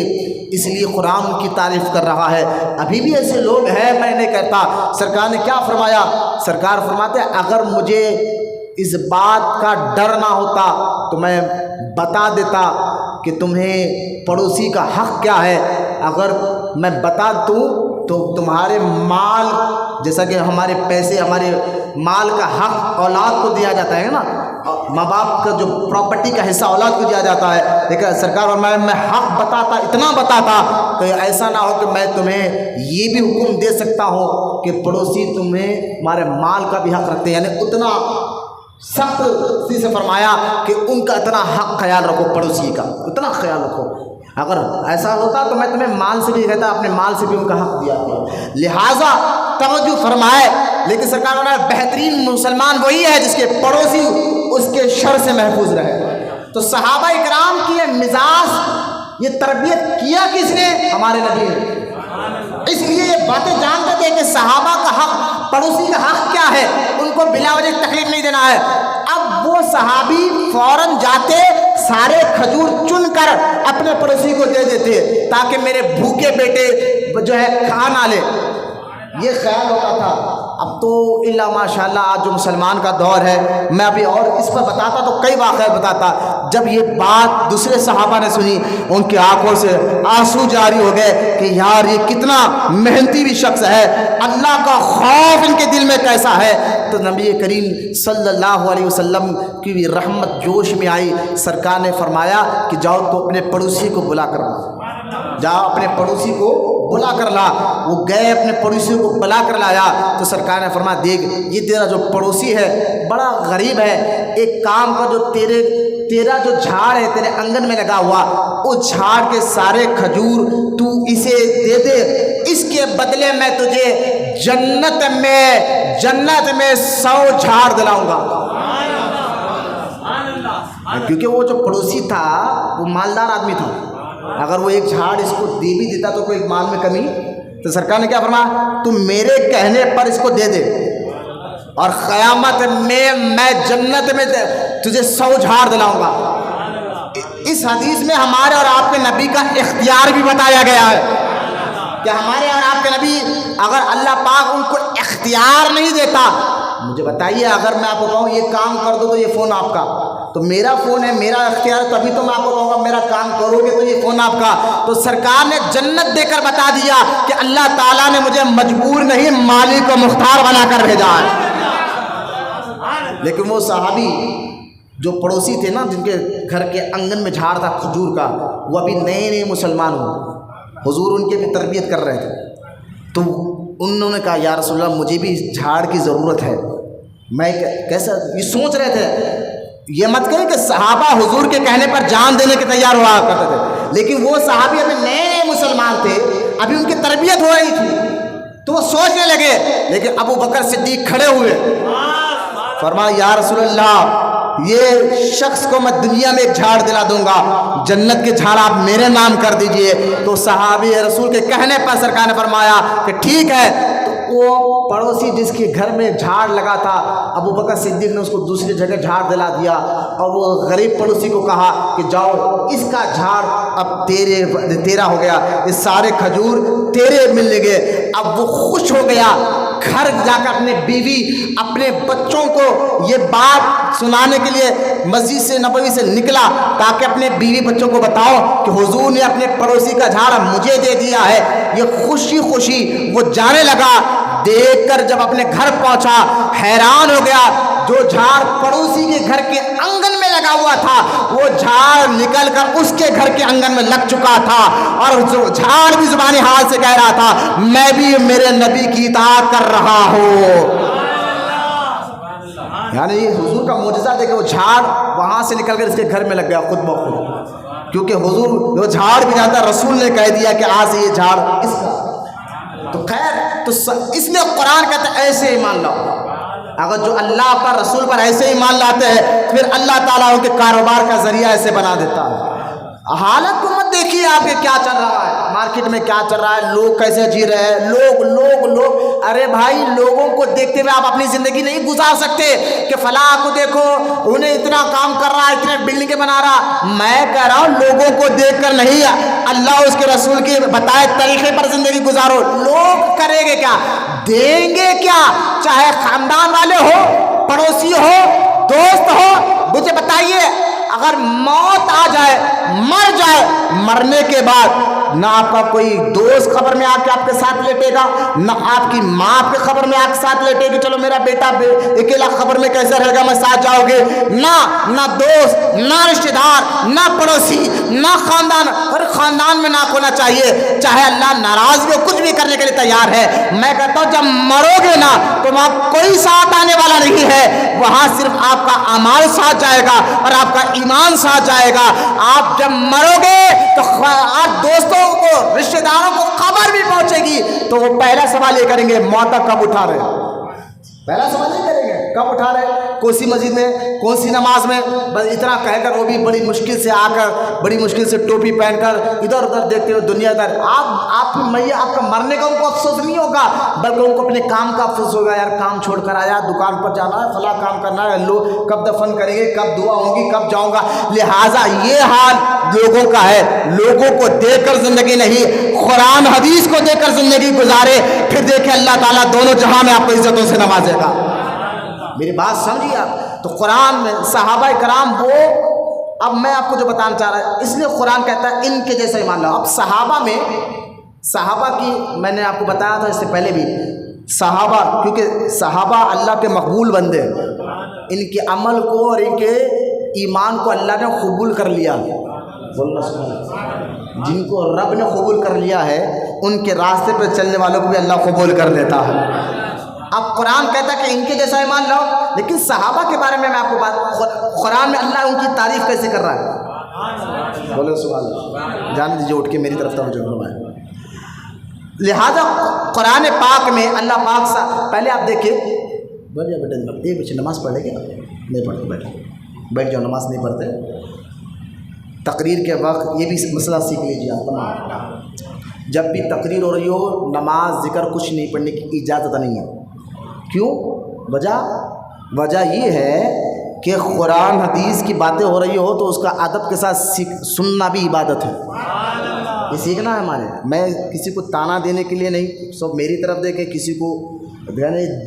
اس لیے قرآن کی تعریف کر رہا ہے. ابھی بھی ایسے لوگ ہیں, میں نہیں کہتا. سرکار نے کیا فرمایا؟ سرکار فرماتے ہیں اگر مجھے اس بات کا ڈر نہ ہوتا تو میں بتا دیتا کہ تمہیں پڑوسی کا حق کیا ہے. اگر میں بتا دوں تو تمہارے مال, جیسا کہ ہمارے پیسے, ہمارے مال کا حق اولاد کو دیا جاتا ہے نا, ماں باپ کا جو پراپرٹی کا حصہ اولاد کو دیا جاتا ہے, لیکن سرکار اور میں حق بتاتا, اتنا بتاتا کہ ایسا نہ ہو کہ میں تمہیں یہ بھی حکم دے سکتا ہوں کہ پڑوسی تمہیں ہمارے مال کا بھی حق رکھتے ہیں. یعنی اتنا سخت سے فرمایا کہ ان کا اتنا حق خیال رکھو, پڑوسی کا اتنا خیال رکھو. اگر ایسا ہوتا تو میں تمہیں مال سے بھی کہتا, اپنے مال سے بھی ان کا حق دیا. لہٰذا توجہ فرمائے. لیکن سرکار نے بہترین مسلمان وہی ہے جس کے پڑوسی اس کے شر سے محفوظ رہے. تو صحابہ اکرام کی یہ مزاج, یہ تربیت کیا کس نے؟ ہمارے نبی نے. اس لیے یہ باتیں جانتے تھے کہ صحابہ کا حق, پڑوسی کا حق کیا ہے, ان کو بلا وجہ تکلیف نہیں دینا ہے. اب وہ صحابی فوراً جاتے, سارے کھجور چن کر اپنے پڑوسی کو دے دیتے تاکہ میرے بھوکے بیٹے جو ہے کھا نہ لے. یہ خیال ہوتا تھا. اب تو اللہ ماشاء اللہ آج جو مسلمان کا دور ہے, میں ابھی اور اس پر بتاتا تو کئی واقعات بتاتا. جب یہ بات دوسرے صحابہ نے سنی, ان کی آنکھوں سے آنسو جاری ہو گئے کہ یار یہ کتنا محنتی بھی شخص ہے, اللہ کا خوف ان کے دل میں کیسا ہے. تو نبی کریم صلی اللہ علیہ وسلم کی بھی رحمت جوش میں آئی. سرکار نے فرمایا کہ جاؤ تو اپنے پڑوسی کو بلا کر لا, جاؤ اپنے پڑوسی کو بلا کر لا. وہ گئے, اپنے پڑوسی کو بلا کر لایا. تو سرکار نے فرمایا دیکھ یہ تیرا جو پڑوسی ہے بڑا غریب ہے, ایک کام کا جو تیرا جو جھاڑ ہے تیرے آنگن میں لگا ہوا, اس جھاڑ کے سارے کھجور تو اسے دے دے, اس کے بدلے میں تجھے جنت میں 100 جھاڑ دلاؤں گا. کیونکہ وہ جو پڑوسی تھا وہ مالدار آدمی تھا, اگر وہ ایک جھاڑ اس کو دے بھی دیتا تو کوئی مال میں کمی. تو سرکار نے کیا فرمایا, تم میرے کہنے پر اس کو دے دے اور قیامت میں جنت میں تجھے 100 جھاڑ دلاؤں گا. اس حدیث میں ہمارے اور آپ کے نبی کا اختیار بھی بتایا گیا ہے کہ ہمارے اور آپ کے نبی, اگر اللہ پاک ان کو اختیار نہیں دیتا, مجھے بتائیے اگر میں آپ کو کہوں یہ کام کر دو تو یہ فون آپ کا, تو میرا فون ہے, میرا اختیار, تبھی تو میں آپ کو کہوں گا میرا کام کرو گے تو یہ فون آپ کا. تو سرکار نے جنت دے کر بتا دیا کہ اللہ تعالیٰ نے مجھے مجبور نہیں, مالک کو مختار بنا کر بھیجا ہے. لیکن وہ صحابی جو پڑوسی تھے نا, جن کے گھر کے آنگن میں جھاڑ تھا کھجور کا, وہ ابھی نئے مسلمان ہوئے, حضور ان کی بھی تربیت کر رہے تھے. تو انہوں نے کہا یا رسول اللہ مجھے بھی جھاڑ کی ضرورت ہے. میں کیسا, یہ سوچ رہے تھے, یہ مت کہیں کہ صحابہ حضور کے کہنے پر جان دینے کے تیار ہوا کرتے تھے, لیکن وہ صحابی ابھی نئے مسلمان تھے, ابھی ان کی تربیت ہو رہی تھی, تو وہ سوچنے لگے. لیکن ابو بکر صدیق کھڑے ہوئے, فرمایا یا رسول اللہ یہ شخص کو میں دنیا میں ایک جھاڑ دلا دوں گا, جنت کے جھاڑ آپ میرے نام کر دیجئے. تو صحابی رسول کے کہنے پر سرکار نے فرمایا کہ ٹھیک ہے. تو وہ پڑوسی جس کے گھر میں جھاڑ لگا تھا, ابو بکر صدیق نے اس کو دوسری جگہ جھاڑ دلا دیا, اور وہ غریب پڑوسی کو کہا کہ جاؤ اس کا جھاڑ اب تیرا ہو گیا, یہ سارے کھجور تیرے ملنے گئے. اب وہ خوش ہو گیا, گھر جا کر اپنے بیوی اپنے بچوں کو یہ بات سنانے کے لیے مسجد سے نبوی سے نکلا تاکہ اپنے بیوی بچوں کو بتاؤ کہ حضور نے اپنے پڑوسی کا جھاڑ مجھے دے دیا ہے. یہ خوشی خوشی وہ جانے لگا. دیکھ کر جب اپنے گھر پہنچا حیران ہو گیا, جو جھاڑ پڑوسی کے گھر کے آنگن میں لگا ہوا تھا وہ جھاڑ نکل کر اس کے گھر کے آنگن میں لگ چکا تھا, اور جو جھاڑ بھی زبانی حال سے کہہ رہا تھا میں بھی میرے نبی کی اطاعت کر رہا ہوں. یعنی یہ حضور کا معجزہ دیکھیں, وہ جھاڑ وہاں سے نکل کر اس کے گھر میں لگ گیا خود بخود, کیونکہ حضور وہ جھاڑ بھی جانتا, رسول نے کہہ دیا کہ آج سے یہ جھاڑ اس کا. تو خیر, تو اس لیے قرآن کہتا ہے ایسے ایمان لاؤ. اگر جو اللہ پر رسول پر ایسے ایمان لاتے ہیں پھر اللہ تعالیٰ ان کے کاروبار کا ذریعہ ایسے بنا دیتا ہے. حالت کو مت دیکھیے آپ کے کیا چل رہا ہے, مارکیٹ میں کیا چل رہا ہے, لوگ کیسے جی رہے ہیں, لوگ. ارے بھائی, لوگوں کو دیکھتے ہوئے آپ اپنی زندگی نہیں گزار سکتے کہ فلاں کو دیکھو انہیں اتنا کام کر رہا ہے, اتنے بلڈنگیں بنا رہا، میں کہہ رہا ہوں لوگوں کو دیکھ کر نہیں، اللہ اس کے رسول کے بتائے طریقے پر زندگی گزارو. لوگ کریں گے کیا، دیں گے کیا، چاہے خاندان والے ہو، پڑوسی ہو، دوست ہو. مجھے بتائیے اگر موت آ جائے، مر جائے، مرنے کے بعد نہ آپ کا کوئی دوست قبر میں آ کے آپ کے ساتھ لیٹے گا، نہ آپ کی ماں آپ کے قبر میں آ کے ساتھ لیٹے گی چلو میرا بیٹا اکیلا قبر میں کیسے رہے گا میں ساتھ جاؤ گے، نہ دوست، نہ رشتہ دار، نہ پڑوسی، نہ خاندان. اور خاندان میں نہ ہونا چاہیے، چاہے اللہ ناراض بھی ہو کچھ بھی کرنے کے لیے تیار ہے. میں کہتا ہوں جب مرو گے نا تو وہاں کوئی ساتھ آنے والا نہیں ہے، وہاں صرف آپ کا اعمال ساتھ جائے گا اور آپ کا ایمان ساتھ جائے گا. آپ جب مرو گے تو آپ دوستوں کو، رشتہ داروں کو خبر بھی پہنچے گی تو وہ پہلا سوال یہ کریں گے موت کب اٹھا رہے، پہلا سوال یہ کریں گے کب اٹھا رہے، کون سی مسجد میں، کون سی نماز میں. بس اتنا کہہ کر وہ بھی بڑی مشکل سے آ کر، بڑی مشکل سے ٹوپی پہن کر ادھر ادھر دیکھتے ہوئے دنیا دار. آپ کا مرنے کا ان کو افسوس نہیں ہوگا بلکہ ان کو اپنے کام کا افسوس ہوگا. یار کام چھوڑ کر آیا، دکان پر جانا ہے، فلاں کام کرنا ہے، لوگ کب دفن کریں گے، کب دعا ہوگی، کب جاؤں گا. لہٰذا یہ حال لوگوں کا ہے، لوگوں کو دیکھ کر زندگی نہیں، قرآن حدیث کو دیکھ کر زندگی گزارے، پھر دیکھیں اللہ تعالیٰ دونوں جہاں میں آپ کو عزتوں سے نوازے گا. میری بات سمجھیے آپ. تو قرآن میں صحابہ کرام وہ، اب میں آپ کو جو بتانا چاہ رہا ہوں اس لیے قرآن کہتا ہے ان کے جیسا ایمان لاؤ. اب صحابہ کی میں نے آپ کو بتایا تھا اس سے پہلے بھی، صحابہ کیونکہ صحابہ اللہ کے مقبول بندے، ان کے عمل کو اور ان کے ایمان کو اللہ نے قبول کر لیا. جن کو رب نے قبول کر لیا ہے ان کے راستے پہ چلنے والوں کو بھی اللہ قبول کر لیتا ہے. اب قرآن کہتا ہے کہ ان کے جیسا ایمان لاؤ، لیکن صحابہ کے بارے میں آپ کو قرآن میں اللہ ان کی تعریف کیسے کر رہا ہے، بولے سبحان اللہ. جان دیجیے اٹھ کے میری طرف توجہ فرمائیں. لہذا قرآن پاک میں اللہ پاک سا پہلے آپ دیکھیں، بڑھیا بیٹے ایک بچے نماز پڑھ لے گا، نہیں پڑھتے بیٹھ جاؤ، نماز نہیں پڑھتے. تقریر کے وقت یہ بھی مسئلہ سیکھ لیجیے آپ تمام، جب بھی تقریر ہو رہی ہو نماز ذکر کچھ نہیں پڑھنے کی اجازت نہیں ہے. کیوں؟ وجہ یہ ہے کہ قرآن حدیث کی باتیں ہو رہی ہو تو اس کا ادب کے ساتھ سننا بھی عبادت ہے، یہ سیکھنا ہے ہمارے. میں کسی کو تانا دینے کے لیے نہیں، سب میری طرف دیکھیں، کسی کو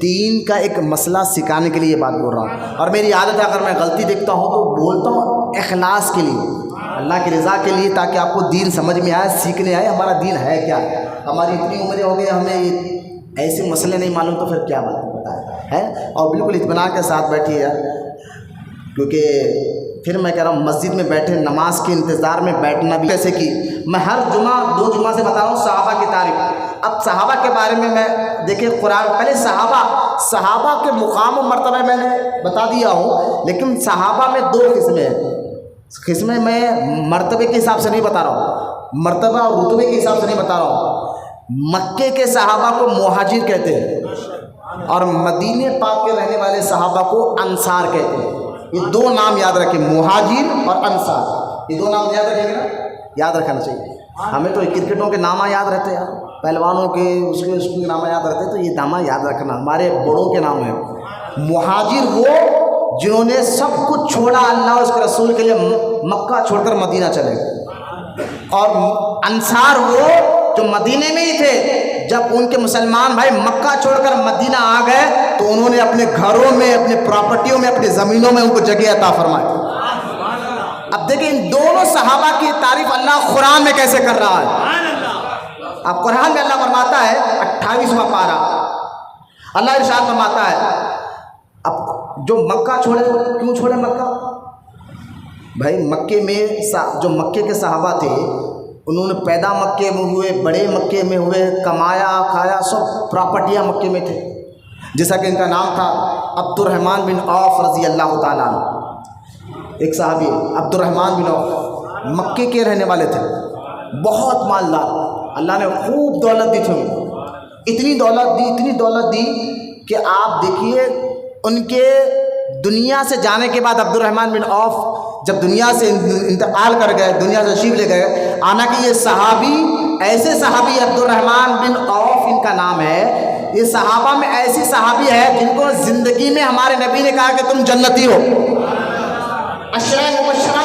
دین کا ایک مسئلہ سکھانے کے لیے یہ بات بول رہا ہوں. اور میری عادت ہے اگر میں غلطی دیکھتا ہوں تو بولتا ہوں اخلاص کے لیے، اللہ کی رضا کے لیے، تاکہ آپ کو دین سمجھ میں آئے، سیکھنے آئے ہمارا دین ہے کیا. ہماری اتنی عمریں ہو گئی ہمیں ایسے مسئلے نہیں معلوم تو پھر کیا بات ہے. اور بالکل اطمینان کے ساتھ بیٹھیے یار، کیونکہ پھر میں کہہ رہا ہوں مسجد میں بیٹھے نماز کے انتظار میں بیٹھنا بھی کیسے کی. میں ہر جمعہ 2 جمعہ سے بتا رہا ہوں صحابہ کی تعریف. اب صحابہ کے بارے میں دیکھیں قرآن پہلے صحابہ کے مقام و مرتبہ میں نے بتا دیا ہوں، لیکن صحابہ میں 2 قسمیں ہیں. قسمیں میں مرتبے کے حساب سے نہیں بتا رہا ہوں، مرتبہ اور رتبے کے حساب سے نہیں بتا رہا ہوں. مکے کے صحابہ کو مہاجر کہتے ہیں اور مدینے پاک کے رہنے والے صحابہ کو انصار کہتے ہیں. یہ 2 نام یاد رکھیں، مہاجر اور انصار. یہ 2 نام یاد رکھیں گے نا، یاد رکھنا چاہیے. ہمیں تو کرکٹوں کے نام یاد رہتے ہیں، پہلوانوں کے اس کے نام یاد رہتے ہیں، تو یہ نام یاد رکھنا ہمارے بڑوں کے نام ہیں. مہاجر وہ جنہوں نے سب کچھ چھوڑا اللہ اس کے رسول کے لیے، مکہ چھوڑ کر مدینہ چلے گئے. اور انصار وہ جو مدینے میں ہی تھے، جب ان کے مسلمان بھائی مکہ چھوڑ کر مدینہ آ گئے تو انہوں نے اپنے گھروں میں، اپنے پراپرٹیوں میں، اپنی زمینوں میں ان کو جگہ عطا فرمائی. اب دیکھیں ان دونوں صحابہ کی تعریف اللہ قرآن میں کیسے کر رہا ہے. اب قرآن میں اللہ فرماتا ہے 28واں پارہ، اللہ ارشاد فرماتا ہے اب جو مکہ چھوڑے، کیوں چھوڑے مکہ؟ بھائی مکے میں جو مکے کے صحابہ تھے انہوں نے پیدا مکے میں ہوئے، بڑے مکے میں ہوئے، کمایا کھایا، سب پراپرٹیاں مکے میں تھے. جیسا کہ ان کا نام تھا عبد الرحمن بن عوف رضی اللہ تعالیٰ عنہ، ایک صحابی عبد الرحمن بن عوف مکے کے رہنے والے تھے، بہت مالدار. اللہ نے خوب دولت دی تھی، اتنی دولت دی کہ آپ دیکھیے ان کے دنیا سے جانے کے بعد عبد الرحمن بن عوف جب دنیا سے انتقال کر گئے، دنیا سے تشریف لے گئے، آنا کہ یہ صحابی ایسے صحابی عبد الرحمن بن عوف ان کا نام ہے، یہ صحابہ میں ایسی صحابی ہے جن کو زندگی میں ہمارے نبی نے کہا کہ تم جنتی ہو. عشرہ مبشرہ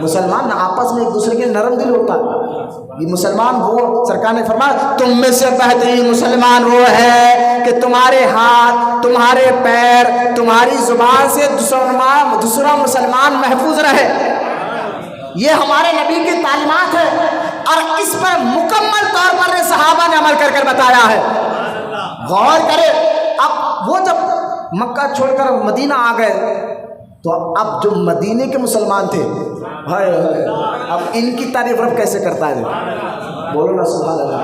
مسلمان آپس میں ایک دوسرے کے نرم دل ہوتا ہے. یہ مسلمان وہ سرکار نے فرمایا تم میں سے بہترین مسلمان وہ ہے کہ تمہارے ہاتھ تمہارے پیر تمہاری زبان سے دوسرا مسلمان محفوظ رہے. یہ ہمارے نبی کی تعلیمات ہے اور اس پر مکمل طور پر صحابہ نے عمل کر کر بتایا ہے. غور کرے اب وہ جب مکہ چھوڑ کر مدینہ آ گئے تو اب جو مدینے کے مسلمان تھے اب ان کی تعریف رب کیسے کرتا ہے؟ بولو نا سبحان اللہ.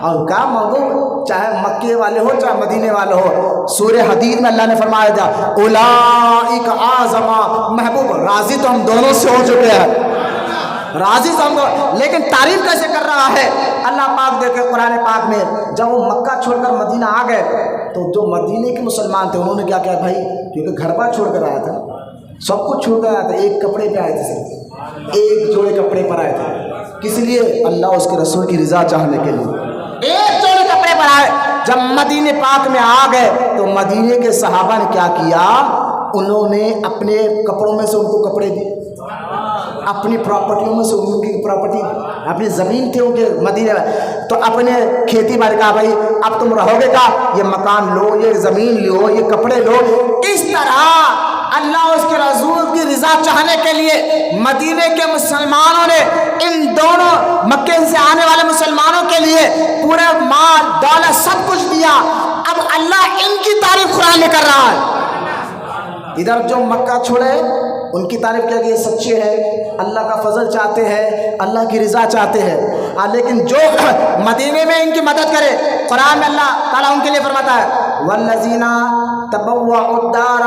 اور کیا موضوع چاہے مکے والے ہو چاہے مدینے والے ہو. سورہ حدید میں اللہ نے فرمایا تھا اولئک اعظم محبوب. راضی تو ہم دونوں سے ہو چکے ہیں, راضی سے ہم دونوں, لیکن تعریف کیسے کر رہا ہے اللہ پاک. دیکھے قرآن پاک میں جب وہ مکہ چھوڑ کر مدینہ آ گئے تو جو مدینے کے مسلمان تھے انہوں نے کیا کیا بھائی, کیونکہ گھر بار چھوڑ کر آیا تھا, سب کچھ چھوڑ کر آیا تھا, ایک کپڑے پہ آئے تھے, صرف ایک جوڑے کپڑے پر آئے تھے. کس لیے؟ اللہ اس کے رسول کی رضا چاہنے کے لیے ایک جوڑے کپڑے پر آئے. جب مدینے پاک میں آ گئے تو مدینے کے صحابہ نے کیا کیا, انہوں نے اپنے کپڑوں میں سے ان کو کپڑے دیے, اپنی پراپرٹیوں میں سے ان کی پراپرٹی, اپنی زمین تھے ان کے مدینے میں, تو اپنے کھیتی باڑی کہا بھائی اب تم رہو گے کیا, یہ مکان لو, یہ زمین لو, یہ کپڑے لو. اس طرح اللہ اس کے رسول کی رضا چاہنے کے لیے مدینے کے مسلمانوں نے ان دونوں مکے سے آنے والے مسلمانوں کے لیے پورے مال دولت سب کچھ دیا. اب اللہ ان کی تعریف قرآن میں کر رہا ہے. ادھر جو مکہ چھوڑے ان کی تعریف کیا کہ یہ سچے ہیں, اللہ کا فضل چاہتے ہیں, اللہ کی رضا چاہتے ہیں. لیکن جو مدینے میں ان کی مدد کرے, قرآن میں اللہ تعالیٰ ان کے لیے فرماتا ہے والذین تبوأوا الدار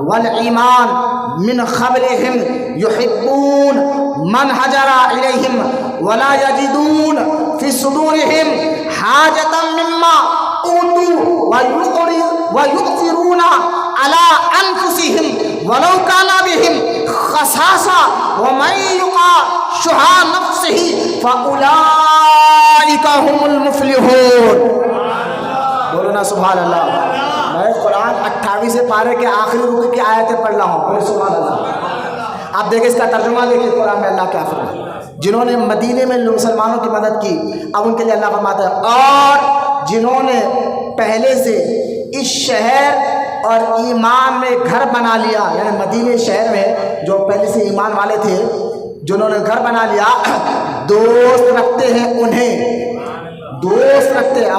والایمان من قبلہم یحبون من ہجر الیہم ولا یجدون فی صدورہم حاجۃ مما اوتوا ویؤثرون علی انفسہم ولو کان بہم خصاصہ ومن یوق شح نفسہ فاولئک هم المفلحون. بولو نا سبحان اللہ. میں قرآن 28 پارے کے آخری رکوع کی آیتیں پڑھ رہا ہوں. بولو سبحان اللہ. آپ دیکھیں اس کا ترجمہ دیکھیں قرآن میں اللہ کیا فرماتا ہے. جنہوں نے مدینے میں مسلمانوں کی مدد کی اب ان کے لیے اللہ فرماتا ہے اور جنہوں نے پہلے سے اس شہر اور ایمان میں گھر بنا لیا, یعنی مدینے شہر میں جو پہلے سے ایمان والے تھے جنہوں نے گھر بنا لیا, دوست رکھتے ہیں انہیں, دوست رکھتے ہیں.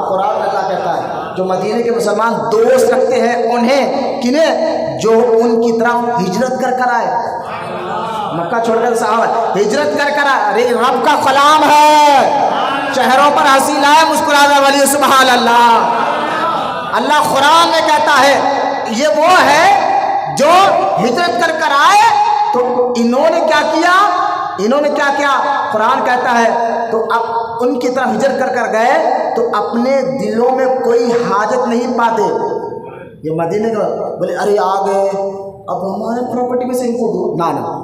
قرآن اللہ کہتا ہے جو مدینے کے مسلمان دوست رکھتے ہیں انہیں, کنہیں, جو ان کی طرف ہجرت کر کر آئے. مکہ چھوڑ کر صحابہ ہجرت کر کر آئے. رب کا کلام ہے, چہروں پر ہنسی لائے مسکرانے والی. سبحان اللہ. اللہ قرآن میں کہتا ہے یہ وہ ہے جو ہجرت کر کر آئے. تو انہوں نے کیا کیا, انہوں نے کیا کیا, قرآن کہتا ہے تو اب ان کی طرف ہجرت کر کر گئے تو اپنے دلوں میں کوئی حاجت نہیں پاتے. یہ مدینے کا بولے ارے آ گئے اب ہمارے پراپرٹی میں سے ان کو دو نا.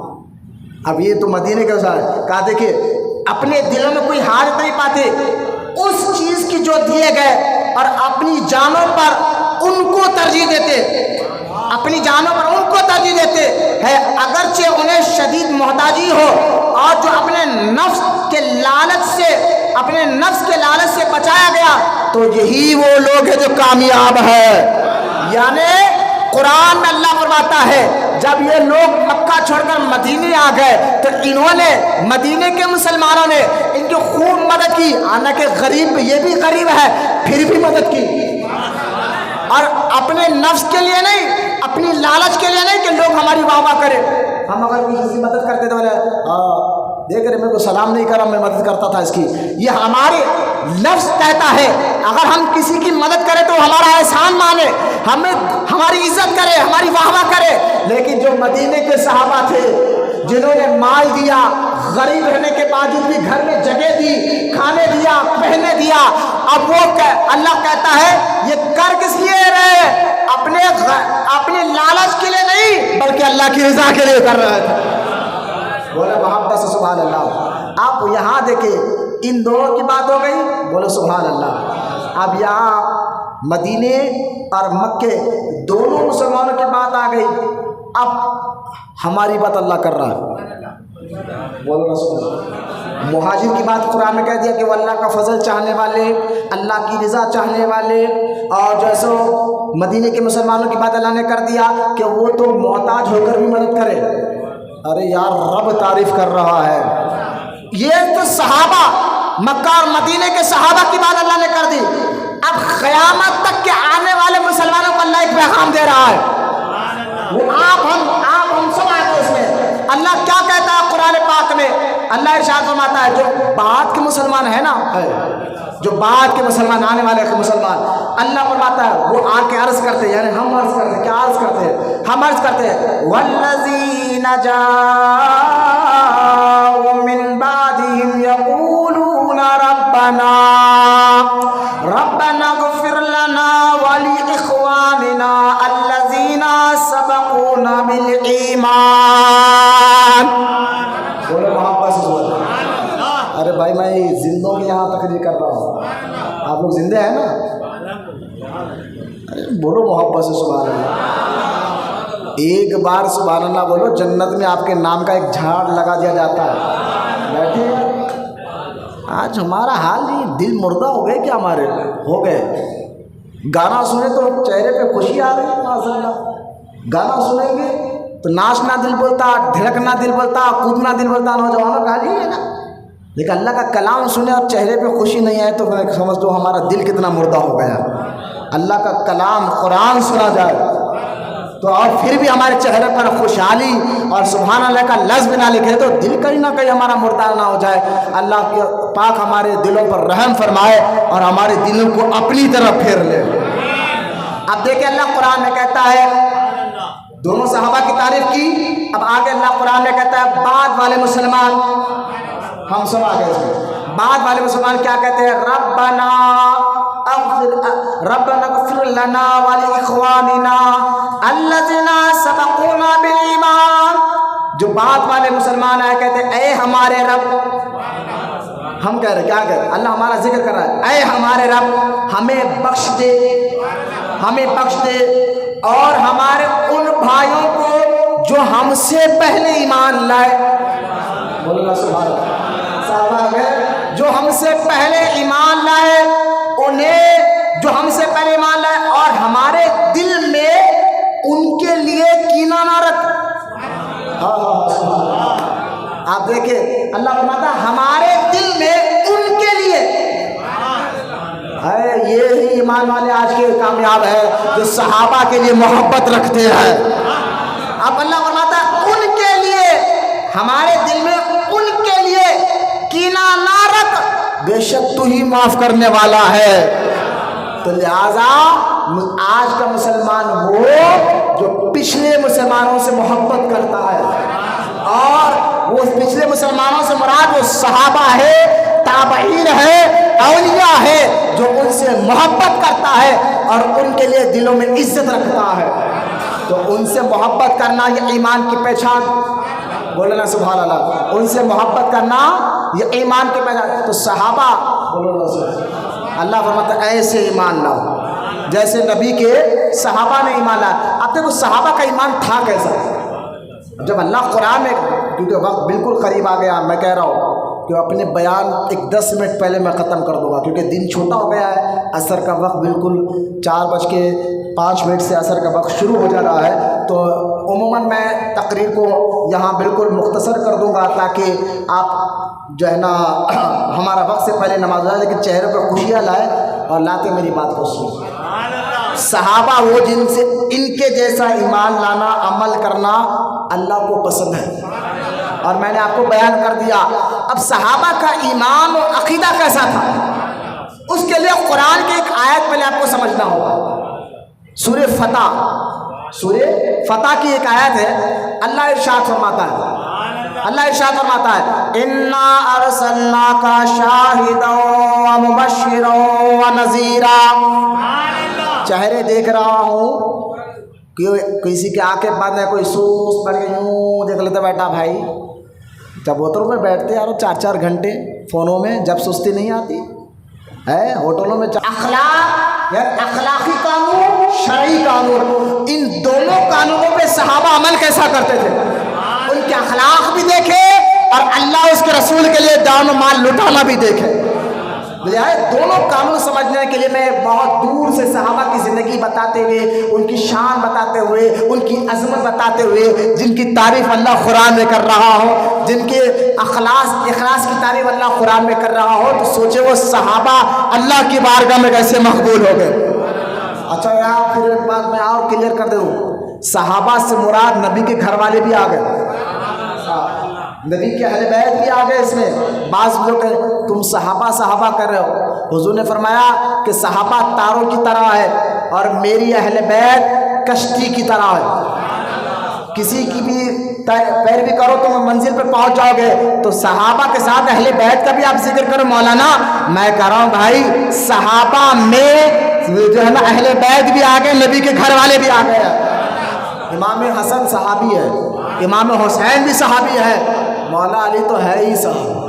اب یہ تو مدینے کا کہا, دیکھیے اپنے دلوں میں کوئی حاجت نہیں پاتے اس چیز کی جو دیے گئے, اور اپنی جانوں پر ان کو ترجیح دیتے, اپنی جانوں پر ان کو ترجیح دیتے ہیں اگرچہ انہیں شدید محتاجی ہو. اور جو اپنے نفس کے لالچ سے, اپنے نفس کے لالچ سے بچایا گیا تو یہی وہ لوگ ہیں جو کامیاب ہے. یعنی قرآن میں اللہ فرماتا ہے جب یہ لوگ مکہ چھوڑ کر مدینے آ گئے تو انہوں نے مدینے کے مسلمانوں نے ان کی خوب مدد کی. حالانکہ غریب یہ بھی غریب ہے پھر بھی مدد کی, اور اپنے نفس کے لیے نہیں, اپنی لالچ کے لیے نہیں کہ لوگ ہماری واہ واہ کرے. ہم اگر کسی کی مدد کرتے تو دیکھ رہے میرے کو سلام نہیں کرا, میں مدد کرتا تھا اس کی. یہ ہمارے نفس کہتا ہے اگر ہم کسی کی مدد کریں تو ہمارا احسان مانے, ہمیں ہماری عزت کرے, ہماری واہ واہ کرے. لیکن جو مدینے کے صحابہ تھے جنہوں نے مال دیا, غریب رہنے کے باوجود بھی گھر میں جگہ دی, کھانے دیا, پہنے دیا, اب وہ اللہ کہتا ہے یہ کر کس لیے رہے, اپنے لالچ کے لیے نہیں بلکہ اللہ کی رضا کے لیے کر رہے تھے. بولے محبت سے سبحان اللہ. آپ یہاں دیکھیں ان دونوں کی بات ہو گئی, بولو سبحان اللہ. اب یہاں مدینے اور مکے دونوں مسلمانوں کی بات آ گئی. اب ہماری بات اللہ کر رہا ہے. بولو نا سبحان اللہ۔ مہاجر کی بات قرآن میں کہہ دیا کہ وہ اللہ کا فضل چاہنے والے، اللہ کی رضا چاہنے والے، اور جیسے مدینے کے مسلمانوں کی بات اللہ نے کر دیا کہ وہ تو محتاج ہو کر بھی مدد کرے۔ ارے یار رب تعریف کر رہا ہے، یہ تو صحابہ مکہ اور مدینے کے صحابہ کی بات اللہ نے کر دی، اب قیامت تک کے آنے والے مسلمانوں کو اللہ ایک پیغام دے رہا ہے، وہ آپ ہم سب آئے ہیں اس میں۔ اللہ کیا کہتا ہے قرآن پاک میں؟ اللہ ارشاد فرماتا ہے جو بعد کے مسلمان ہیں نا، جو بعد کے مسلمان آنے والے کے مسلمان، اللہ فرماتا ہے وہ آ کے عرض کرتے ہیں، یعنی ہم عرض کرتے ہیں، کیا عرض کرتے ہیں؟ ہم عرض کرتے ہیں والذین جاءوا من بعدہم یقولون ربنا اغفر لنا ولإخواننا الذین سبقونا بالایمان۔ بولو محبت سے بولو۔ ارے بھائی میں زندوں کی یہاں تقریر کر رہا ہوں، آپ لوگ زندے ہیں نا؟ ارے بولو محبت سے سبحان اللہ۔ ایک بار سبحان اللہ بولو، جنت میں آپ کے نام کا ایک جھاڑ لگا دیا جاتا ہے۔ بیٹھے آج ہمارا حال نہیں، دل مردہ ہو گئے کیا ہمارے؟ ہو گئے۔ گانا سنیں تو چہرے پہ خوشی آ رہی ہے ماشاء اللہ، گانا سنیں گے تو ناچنا دل بولتا، دھڑکنا دل بولتا، کودنا دل بولتا، نوجوانوں کا حال ہی ہے نا۔ لیکن اللہ کا کلام سنیں اور چہرے پہ خوشی نہیں آئے تو سمجھ دو ہمارا دل کتنا مردہ ہو گیا۔ اللہ کا کلام قرآن سنا جائے تو اور پھر بھی ہمارے چہرے پر خوشحالی اور سبحان اللہ کا لفظ بھی نہ لکھے تو دل کہیں نہ کہیں ہمارا مردہ نہ ہو جائے۔ اللہ کے پاک ہمارے دلوں پر رحم فرمائے اور ہمارے دلوں کو اپنی طرف پھیر لے۔ اب دیکھیں اللہ قرآن میں کہتا ہے، دونوں صحابہ کی تعریف کی، اب آگے اللہ قرآن میں کہتا ہے بعد والے مسلمان، ہم سب آگے اس میں بعد والے مسلمان کیا کہتے ہیں؟ ربنا اغفر لنا ولاخواننا الذین سبقونا بالایمان۔ جو بعد والے مسلمان آئے کہتے ہیں اے ہمارے رب، ہم کہہ رہے کیا کہہ رہے؟ اللہ ہمارا ذکر کر رہا ہے، اے ہمارے رب ہمیں بخش دے، ہمیں بخش دے اور ہمارے ان بھائیوں کو جو ہم سے پہلے ایمان لائے۔ بولنا سبحان اللہ۔ صحابہ ہے جو ہم سے پہلے ایمان لائے، انہیں جو ہم سے پہلے ایمان لائے اور ہمارے دل میں ان کے لیے کینہ نہ رکھ۔ آپ دیکھیں اللہ فرماتا ہے ہمارے دل میں ان کے لیے ہے، یہ ہی ایمان والے آج کے کامیاب ہے جو صحابہ کے لیے محبت رکھتے ہیں۔ اب اللہ فرماتا ہے ان کے لیے، ہمارے دل میں ان کے لیے کینہ نہ رکھ، بے شک تو ہی معاف کرنے والا ہے۔ تو لہذا آج کا مسلمان وہ جو پچھلے مسلمانوں سے محبت کرتا ہے، اور وہ پچھلے مسلمانوں سے مراد وہ صحابہ ہے، تابعین ہے، اولیاء ہے، جو ان سے محبت کرتا ہے اور ان کے لیے دلوں میں عزت رکھتا ہے۔ تو ان سے محبت کرنا یہ ایمان کی پہچان، بولنا سبحان اللہ، ان سے محبت کرنا یہ ایمان کی پہچان۔ تو صحابہ بولنا سبحان اللہ، اللہ فرماتا ہے ایسے ایمان لاؤ جیسے نبی کے صحابہ نے ایمان لایا۔ اب دیکھو صحابہ کا ایمان تھا کیسا؟ جب اللہ قرآن میں، کیونکہ وقت بالکل قریب آ گیا، میں کہہ رہا ہوں کہ اپنے بیان ایک 10 منٹ پہلے میں ختم کر دوں گا کیونکہ دن چھوٹا ہو گیا ہے، عصر کا وقت بالکل 4:05 سے عصر کا وقت شروع ہو جا رہا ہے۔ تو عموماً میں تقریر کو یہاں بالکل مختصر کر دوں گا تاکہ آپ جو ہے نا ہمارا وقت سے پہلے نماز ہو جائے، لیکن چہرے پر خوشیاں لائے اور لا کے میری بات کو سنیں۔ صحابہ وہ جن سے ان کے جیسا ایمان لانا، عمل کرنا اللہ کو پسند ہے، اور میں نے آپ کو بیان کر دیا۔ اب صحابہ کا ایمان اور عقیدہ کیسا تھا، اس کے لیے قرآن کی ایک آیت پہلے آپ کو سمجھنا ہوگا۔ سورہ فتح کی ایک آیت ہے، اللہ ارشاد فرماتا ہے اِنَّا أَرْسَلْنَاكَ شَاهِدًا وَمُبَشِّرًا وَنَذِيرًا۔ چہرے دیکھ رہا ہوں کہ کسی کے آنکھیں بند ہے، کوئی سوس پڑ کے یوں دیکھ لیتا بیٹھا بھائی، جب ہوٹلوں میں بیٹھتے یار 4 گھنٹے فونوں میں، جب سستی نہیں آتی ہے ہوٹلوں میں۔ اخلاق یا اخلاقی قانون، شرعی قانون، ان دونوں قانونوں پہ صحابہ عمل کیسا کرتے تھے، ان کے اخلاق بھی دیکھے اور اللہ اس کے رسول کے لیے جان و مال لٹانا بھی دیکھے. بجائے دونوں کاموں سمجھنے کے لیے میں بہت دور سے صحابہ کی زندگی بتاتے ہوئے، ان کی شان بتاتے ہوئے، ان کی عظمت بتاتے ہوئے، جن کی تعریف اللہ قرآن میں کر رہا ہو، جن کے اخلاص کی تعریف اللہ قرآن میں کر رہا ہو، تو سوچے وہ صحابہ اللہ کی بارگاہ میں کیسے مقبول ہو گئے. اچھا یہاں پھر ایک بات میں اور کلیئر کر دوں، صحابہ سے مراد نبی کے گھر والے بھی آ گئے، نبی کے اہل بیت بھی آ گئے. اس میں بعض لوگ کہ تم صحابہ کر رہے ہو. حضور نے فرمایا کہ صحابہ تاروں کی طرح ہے اور میری اہل بیت کشتی کی طرح ہے. کسی کی بھی پیروی کرو تو منزل پہ پہنچ جاؤ گے. تو صحابہ کے ساتھ اہل بیت کا بھی آپ ذکر کرو مولانا. میں کہہ رہا ہوں بھائی صحابہ میں جو ہے نا اہل بیت بھی آ گئے، نبی کے گھر والے بھی آ گئے. امام حسن صحابی ہے، امام حسین بھی صحابی ہے، مولا علی تو ہے ہی صحابی.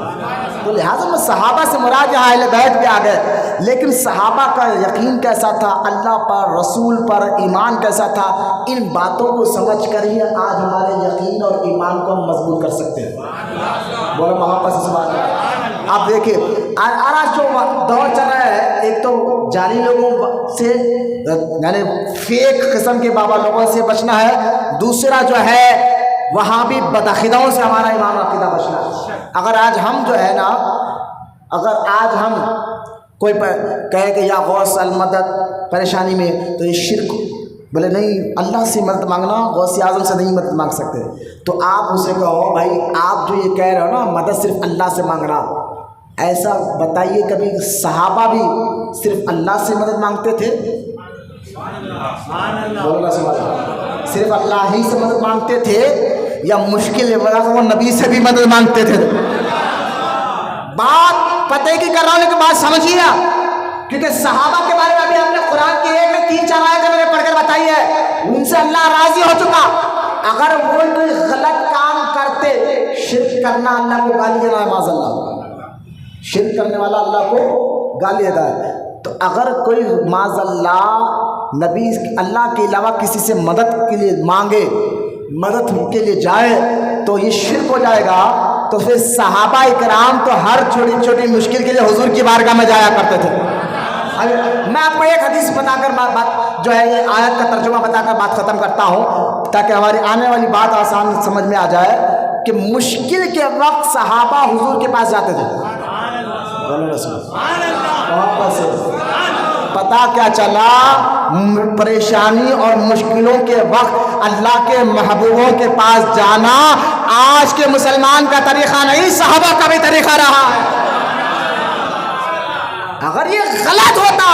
تو لہٰذا میں صحابہ سے مراد یہاں اہل بیت بھی آ گئے. لیکن صحابہ کا یقین کیسا تھا، اللہ پر، رسول پر ایمان کیسا تھا، ان باتوں کو سمجھ کر ہی آج ہمارے یقین اور ایمان کو ہم مضبوط کر سکتے ہیں. بولو محبت سے سبحان اللہ. آپ دیکھیں آج جو دور چل رہا ہے، ایک تو جعلی لوگوں سے یعنی فیک قسم کے بابا لوگوں سے بچنا ہے، دوسرا جو ہے وہابی بدعقیدوں سے ہمارا ایمان عقیدہ بچنا ہے. اگر آج ہم جو ہے نا، اگر آج ہم کوئی کہے کہ یا غوث المدد پریشانی میں، تو یہ شرک. بولے نہیں، اللہ سے مدد مانگنا، غوث اعظم سے نہیں مدد مانگ سکتے. تو آپ اسے کہو بھائی آپ جو یہ کہہ رہے ہو نا مدد صرف اللہ سے مانگنا، ایسا بتائیے کبھی صحابہ بھی صرف اللہ سے مدد مانگتے تھے؟ صرف اللہ ہی سے مدد مانگتے تھے یا مشکل وہ نبی سے بھی مدد مانگتے تھے؟ بات پتہ کی کر رہا ہوں کہ بات سمجھیے آپ، کیونکہ صحابہ کے بارے میں ابھی ہم نے قرآن کی ایک میں 3-4 آیتیں میں نے پڑھ کر بتائی ہے، ان سے اللہ راضی ہو چکا. اگر وہ کوئی غلط کام کرتے، شرک کرنا اللہ کو گالی دینا ہے، معاذ اللہ، شرک کرنے والا اللہ کو گالی دیتا ہے. تو اگر کوئی معاذ اللہ نبی اللہ کے علاوہ کسی سے مدد کے لیے مانگے، مدد کے لیے جائے، تو یہ شرک ہو جائے گا. تو پھر صحابہ اکرام تو ہر چھوٹی چھوٹی مشکل کے لیے حضور کی بارگاہ میں جایا کرتے تھے. میں آپ کو ایک حدیث بتا کر بات جو ہے یہ آیت کا ترجمہ بتا کر بات ختم کرتا ہوں، تاکہ ہماری آنے والی بات آسان سمجھ میں آ جائے. کہ مشکل کے وقت صحابہ حضور کے پاس جاتے تھے. پتہ کیا چلا؟ پریشانی اور مشکلوں کے وقت اللہ کے محبوبوں کے پاس جانا آج کے مسلمان کا طریقہ نہیں، صحابہ کا بھی طریقہ رہا ہے. اگر یہ غلط ہوتا،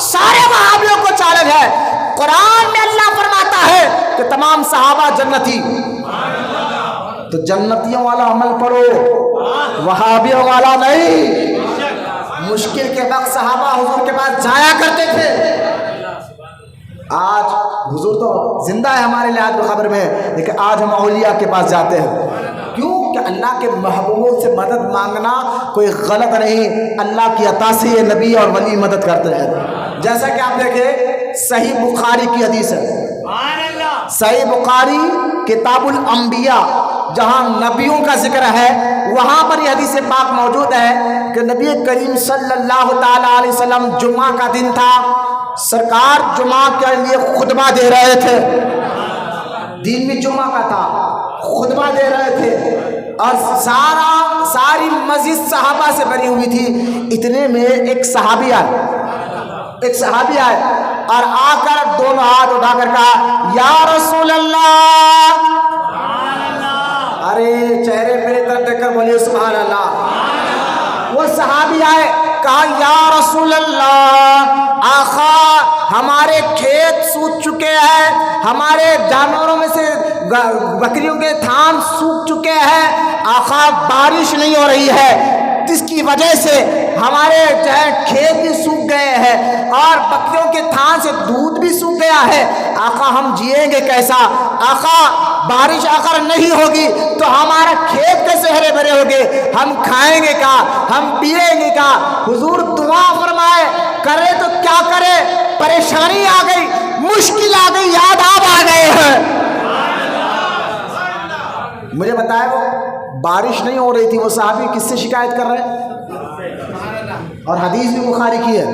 سارے وہابیوں کو چیلنج ہے، قرآن میں اللہ فرماتا ہے کہ تمام صحابہ جنتی، تو جنتیوں والا عمل پڑھو، وہابیوں والا نہیں. مشکل کے وقت صحابہ حضور کے پاس جایا کرتے تھے. آج حضور تو زندہ ہے ہمارے لحاظ خبر میں، لیکن آج ہم اولیاء کے پاس جاتے ہیں. کیوں کہ اللہ کے محبوبوں سے مدد مانگنا کوئی غلط نہیں، اللہ کی عطا سے یہ نبی اور ولی مدد کرتے ہیں. جیسا کہ آپ دیکھیں صحیح بخاری کی حدیث ہے، صحیح بخاری کتاب الانبیاء، جہاں نبیوں کا ذکر ہے، وہاں پر یہ حدیث پاک موجود ہے کہ نبی کریم صلی اللہ تعالی علیہ وسلم جمعہ کا دن تھا، سرکار جمعہ کے لیے خطبہ دے رہے تھے. دن بھی جمعہ کا تھا، خطبہ دے رہے تھے اور ساری مسجد صحابہ سے بھری ہوئی تھی. اتنے میں ایک صحابی آئے اور آ کر دونوں ہاتھ اٹھا کر کہا یا رسول اللہ. ارے چہرے میرے طرف دیکھ کر بولیے سبحان اللہ. وہ صحابی آئے، کہا یا رسول اللہ، آقا ہمارے کھیت سوکھ چکے ہیں، ہمارے جانوروں میں سے بکریوں کے تھان سوکھ چکے ہیں، آقا بارش نہیں ہو رہی ہے، جس کی وجہ سے ہمارے جو ہے کھیت بھی سوکھ گئے ہیں اور بکریوں کے تھان سے دودھ بھی سوکھ گیا ہے. آقا ہم جئیں گے کیسا؟ آقا بارش اگر نہیں ہوگی تو ہمارا کھیت کیسے ہرے بھرے ہوگے؟ ہم کھائیں گے کیا؟ ہم پیئیں گے کیا؟ حضور دعا فرمائے، کرے تو کیا کرے؟ پریشانی آ گئی، مشکل آ گئی، یاد آپ آ گئے ہیں. مجھے بتایا وہ بارش نہیں ہو رہی تھی، وہ صحابی کس سے شکایت کر رہے ہیں؟ اور حدیث بھی بخاری کی ہے،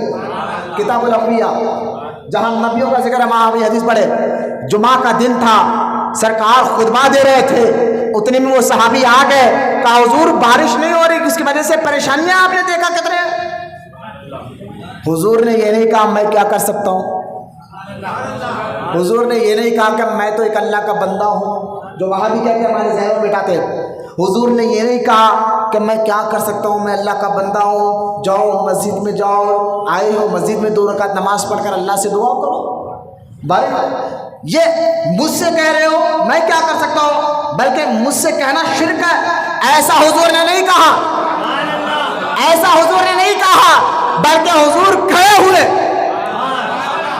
کتاب الانبیاء، جہاں نبیوں کا ذکر ہے وہاں بھی حدیث پڑھے۔ جمعہ کا دن تھا، سرکار خطبہ دے رہے تھے، اتنے میں وہ صحابی آ گئے، کہا حضور بارش نہیں ہو رہی، جس کی وجہ سے پریشانیاں آپ نے دیکھا کتنے۔ حضور نے یہ نہیں کہا میں کیا کر سکتا ہوں، حضور نے یہ نہیں کہا کہ میں تو ایک اللہ کا بندہ ہوں، جو وہاں بھی کہتے ہیں ہمارے ذہن میں بٹھاتے ہیں۔ حضور نے یہ نہیں کہا کہ میں کیا کر سکتا ہوں، میں اللہ کا بندہ ہوں، جاؤ مسجد میں جاؤ، آئے ہو مسجد میں 2 رکعت نماز پڑھ کر اللہ سے دعا کرو۔ بھائی یہ مجھ سے کہہ رہے ہو میں کیا کر سکتا ہوں، بلکہ مجھ سے کہنا شرک ہے، ایسا حضور نے نہیں کہا، ایسا حضور نے نہیں کہا، بلکہ حضور کھڑے ہوئے،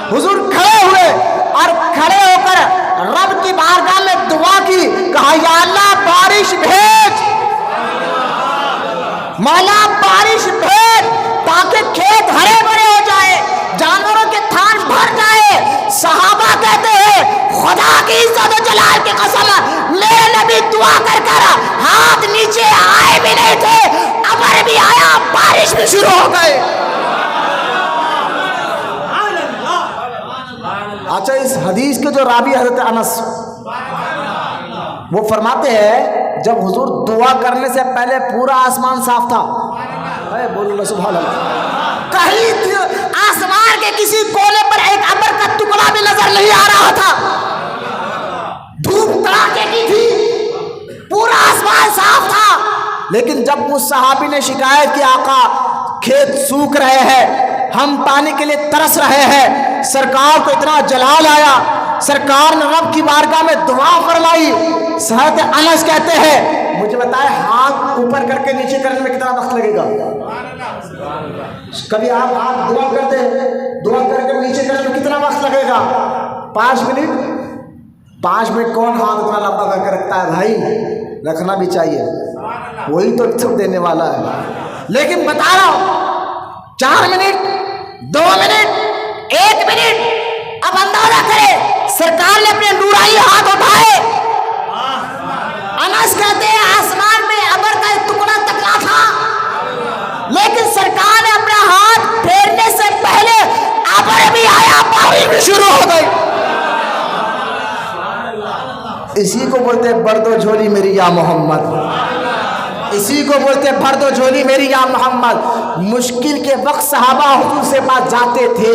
حضور کھڑے ہوئے اور کھڑے ہو کر رب کی بارگاہ میں دعا کی، کہا یا اللہ بارش بھیج، مولا بارش بھیج تاکہ کھیت ہرے بھرے ہو جائے، جانوروں کے تھان بھر جائے۔ صحابہ کہتے ہیں خدا کی عزت و جلال کی قسم میرے نبی دعا کر کر ہاتھ نیچے آئے بھی نہیں تھے، ابر بھی آیا، بارش بھی شروع ہو گئے۔ اچھا اس حدیث کے جو راوی حضرت انس، وہ فرماتے ہیں جب حضور دعا کرنے سے پہلے پورا آسمان صاف تھا، بولو سبحان اللہ، کہیں آسمان کے کسی کونے پر ایک ابر کا ٹکڑا بھی نظر نہیں آ رہا تھا، دھوپ کڑاکے کی تھی، پورا آسمان صاف تھا، لیکن جب اس صحابی نے شکایت کی آقا کھیت سوکھ رہے ہیں، ہم پانی کے لیے ترس رہے ہیں، سرکار کو اتنا جلال آیا، سرکار نے رب کی بارگاہ میں دعا فرمائی۔ حضرت انس کہتے ہیں مجھے بتائے ہاتھ اوپر کر کے نیچے کرنے میں کتنا وقت لگے گا؟ کبھی آپ ہاتھ دعا کرتے ہیں، دعا کر کے نیچے کرنے میں کتنا وقت لگے گا؟ 5 منٹ؟ 5 منٹ کون ہاتھ اتنا لمبا کر کے رکھتا ہے بھائی، رکھنا بھی چاہیے، وہی تو سب دینے والا ہے۔ لیکن بتا رہا ہوں 4 منٹ، 2 منٹ، 1 منٹ، اب اندازہ کرے سرکار نے اپنے نورانی ہاتھ اٹھائے، انس کہتے ہیں آسمان میں ابر کا ایک ٹکڑا تک نہ تھا، لیکن سرکار نے اپنا ہاتھ پھیرنے سے پہلے ابر بھی آیا، بارش بھی شروع ہو گئی۔ اسی کو بولتے ہیں بھر دو جھولی میری یا محمد، اسی کو بولتے ہیں بھر دو جھولی میری یا محمد۔ مشکل کے وقت صحابہ حضور سے پاس جاتے تھے،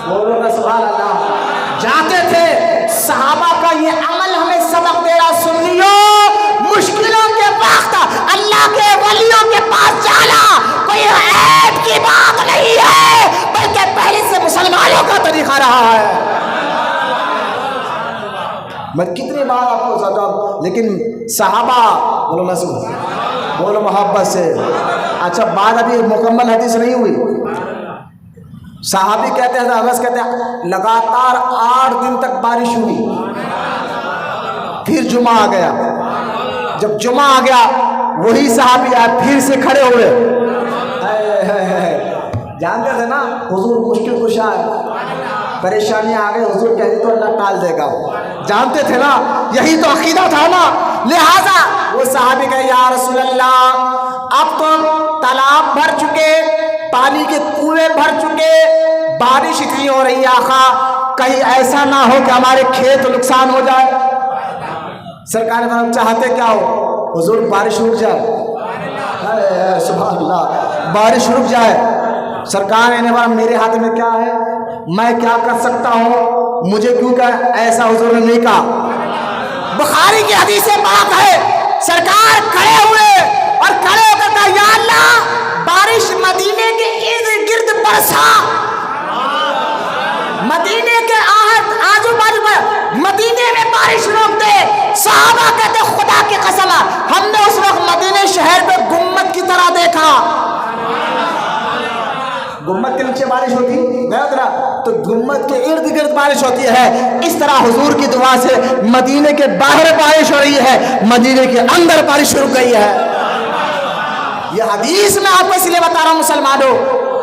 بولو نا سبحان اللہ، جاتے تھے۔ صحابہ کا یہ عمل ہمیں سبق دے رہا، سنیو مشکلوں کے وقت اللہ کے ولیوں کے پاس جانا کوئی عیب کی بات نہیں ہے، بلکہ پہلے سے مسلمانوں کا طریقہ رہا ہے۔ میں کتنی بار آپ کو سمجھاؤں، لیکن صحابہ بولو نا سبحان، بولو محبت سے۔ اچھا بات ابھی مکمل حدیث نہیں ہوئی۔ صحابی کہتے ہیں، انس کہتے ہیں لگاتار 8 دن تک بارش ہوئی، پھر جمعہ آ گیا، جب جمعہ آ گیا وہی صحابی آئے، پھر سے کھڑے ہوئے، جانتے تھے نا حضور مشکل کشا ہے، پریشانیاں آ گئی، حضور کہتے تو اللہ ٹال دے گا، جانتے تھے نا، یہی تو عقیدہ تھا نا۔ لہذا وہ صحابی کہے یا رسول اللہ اب تو تالاب بھر چکے، پانی کے کنویں بھر چکے، بارش اتنی ہو رہی ہے آقا، کہیں ایسا نہ ہو کہ ہمارے کھیت نقصان ہو جائے۔ سرکار نے چاہتے کیا ہو؟ حضور بارش رک جائے، سبحان اللہ، بارش رک جائے۔ سرکار نے بولا میرے ہاتھ میں کیا ہے، میں کیا کر سکتا ہوں، مجھے کیوں کہ ایسا حضور نے نہیں کہا۔ بخاری کی حدیث پاک ہے، سرکار کھڑے ہوئے اور کھڑے ہو کر کہا یا اللہ بارش مدینے کے ارد گرد برسا، مدینے کے آجو بازو پر مدینے میں بارش روک دے۔ صحابہ کہتے خدا کی قسم ہم نے اس وقت مدینے شہر میں گنبد کی طرح دیکھا، گنبد کے نیچے بارش ہوتی ہے تو گنبد کے ارد گرد بارش ہوتی ہے، اس طرح حضور کی دعا سے مدینے کے باہر بارش ہو رہی ہے، مدینے کے اندر بارش رک گئی ہے۔ یہ حدیث میں آپ کو اس لیے بتا رہا ہوں مسلمانوں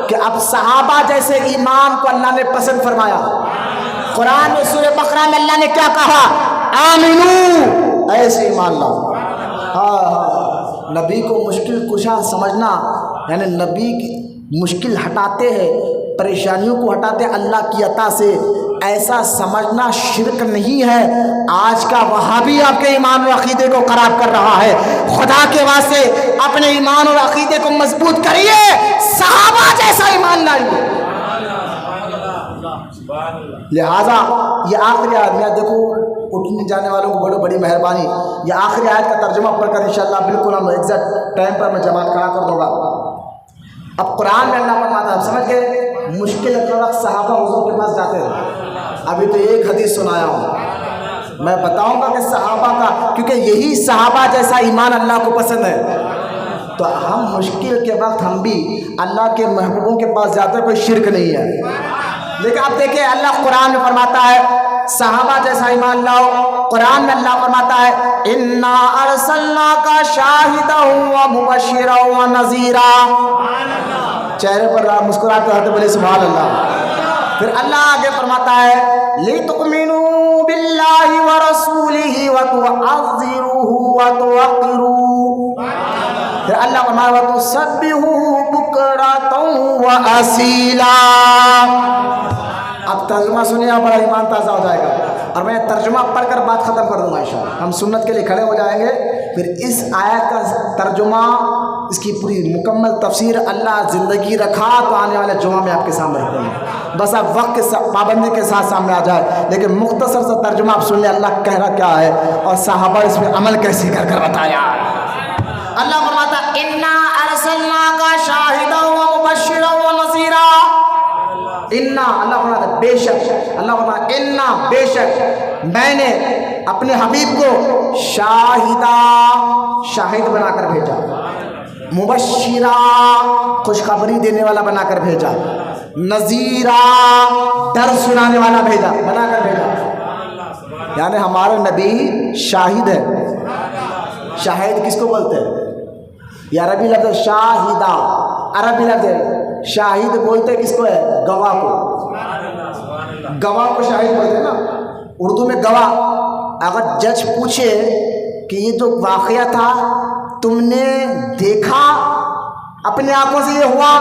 کہ اب صحابہ جیسے ایمان کو اللہ نے پسند فرمایا۔ قرآن میں سورہ بقرہ میں اللہ نے کیا کہا؟ آمنو، ایسے ایمان لاؤ۔ نبی کو مشکل کشا سمجھنا یعنی نبی کی مشکل ہٹاتے ہیں، پریشانیوں کو ہٹاتے اللہ کی عطا سے، ایسا سمجھنا شرک نہیں ہے۔ آج کا وہابی آپ کے ایمان اور عقیدے کو خراب کر رہا ہے۔ خدا کے واسطے اپنے ایمان اور عقیدے کو مضبوط کریے، صحابہ جیسا ایمان لائیے۔ لہذا یہ آخری آیت دیکھو، اٹھنے جانے والوں کو بڑی بڑی مہربانی، یہ آخری آیت کا ترجمہ پڑھ کر انشاءاللہ بالکل ہم ایگزیکٹ ٹائم پر میں جماعت کھڑا کر دوں گا۔ اب قرآن میں اللہ فرماتا ہے، سمجھ گئے، مشکل وقت صحابہ حضور کے پاس جاتے ہیں۔ ابھی تو ایک حدیث سنایا ہوں، میں بتاؤں گا کہ صحابہ کا، کیونکہ یہی صحابہ جیسا ایمان اللہ کو پسند ہے، تو ہم مشکل کے وقت ہم بھی اللہ کے محبوبوں کے پاس جاتے ہیں، کوئی شرک نہیں ہے۔ لیکن اب دیکھیں اللہ قرآن میں فرماتا ہے صحابہ جیسا ایمان لاؤ۔ قرآن میں اللہ فرماتا ہے انا ارسلناک شاہدا و مبشرا و نذیرا، چہرے پر مسکراتے ہوتے بولے سبحان اللہ۔ پھر اللہ آگے فرماتا ہے لتؤمنوا باللہ ورسولہ وتعزروہ وتوقروہ، پھر اللہ فرماتا ہے وتسبحوہ بکرۃ واصیلا۔ اب ترجمہ سنیے، آپ بڑا ایمان تازہ ہو جائے گا، اور میں ترجمہ پڑھ کر بات ختم کر دوں گا انشاءاللہ۔ ہم سنت کے لیے کھڑے ہو جائیں گے، پھر اس آیت کا ترجمہ، اس کی پوری مکمل تفسیر اللہ زندگی رکھا تو آنے والے جمعہ میں آپ کے سامنے رکھیں گے، بس آپ وقت کے پابندی کے ساتھ سامنے آ جائے۔ لیکن مختصر سا ترجمہ آپ سن لیں اللہ کہہ رہا کیا ہے اور صحابہ اس پہ عمل کیسے کر کر بتایا۔ اللہ فرماتا انا ارسلناک شاہدا و مبشرا و نذیرا، انا، اللہ فرماتا بے شک، اللہ فرماتا انا بے شک میں نے اپنے حبیب کو شاہدہ، شاہد بنا کر بھیجا، مبشرہ خوشخبری دینے والا بنا کر بھیجا، نذیرہ ڈر سنانے والا بھیجا، بنا کر بھیجا۔ یعنی ہمارا نبی شاہد ہے۔ شاہد کس کو بولتے ہیں؟ یہ عربی لفظ ہے شاہدہ، عربی لفظ ہے۔ شاہد بولتے کس کو ہے؟ گواہ کو، گواہ کو شاہد بولتے ہیں نا اردو میں گواہ۔ اگر جج پوچھے کہ یہ جو واقعہ تھا تم نے دیکھا، اپنے آنکھوں سے یہ ہوا،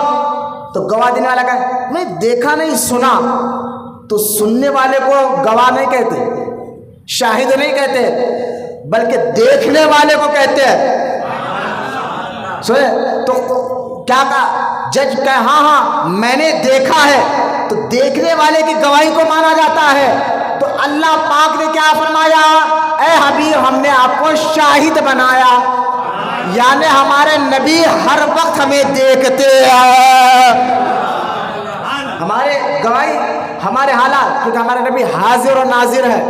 تو گواہ دینے والا کہے میں دیکھا نہیں سنا، تو سننے والے کو گواہ نہیں کہتے، شاہد نہیں کہتے، بلکہ دیکھنے والے کو کہتے ہیں۔ سوئے تو کیا کہا جج کہے ہاں ہاں میں نے دیکھا ہے، تو دیکھنے والے کی گواہی کو مانا جاتا ہے۔ تو اللہ پاک نے کیا فرمایا؟ اے حبیب ہم نے آپ کو شاہد بنایا، یعنی ہمارے نبی ہر وقت ہمیں دیکھتے ہیں، ہمارے گواہی، ہمارے حالات، کیونکہ ہمارے نبی حاضر و ناظر ہے،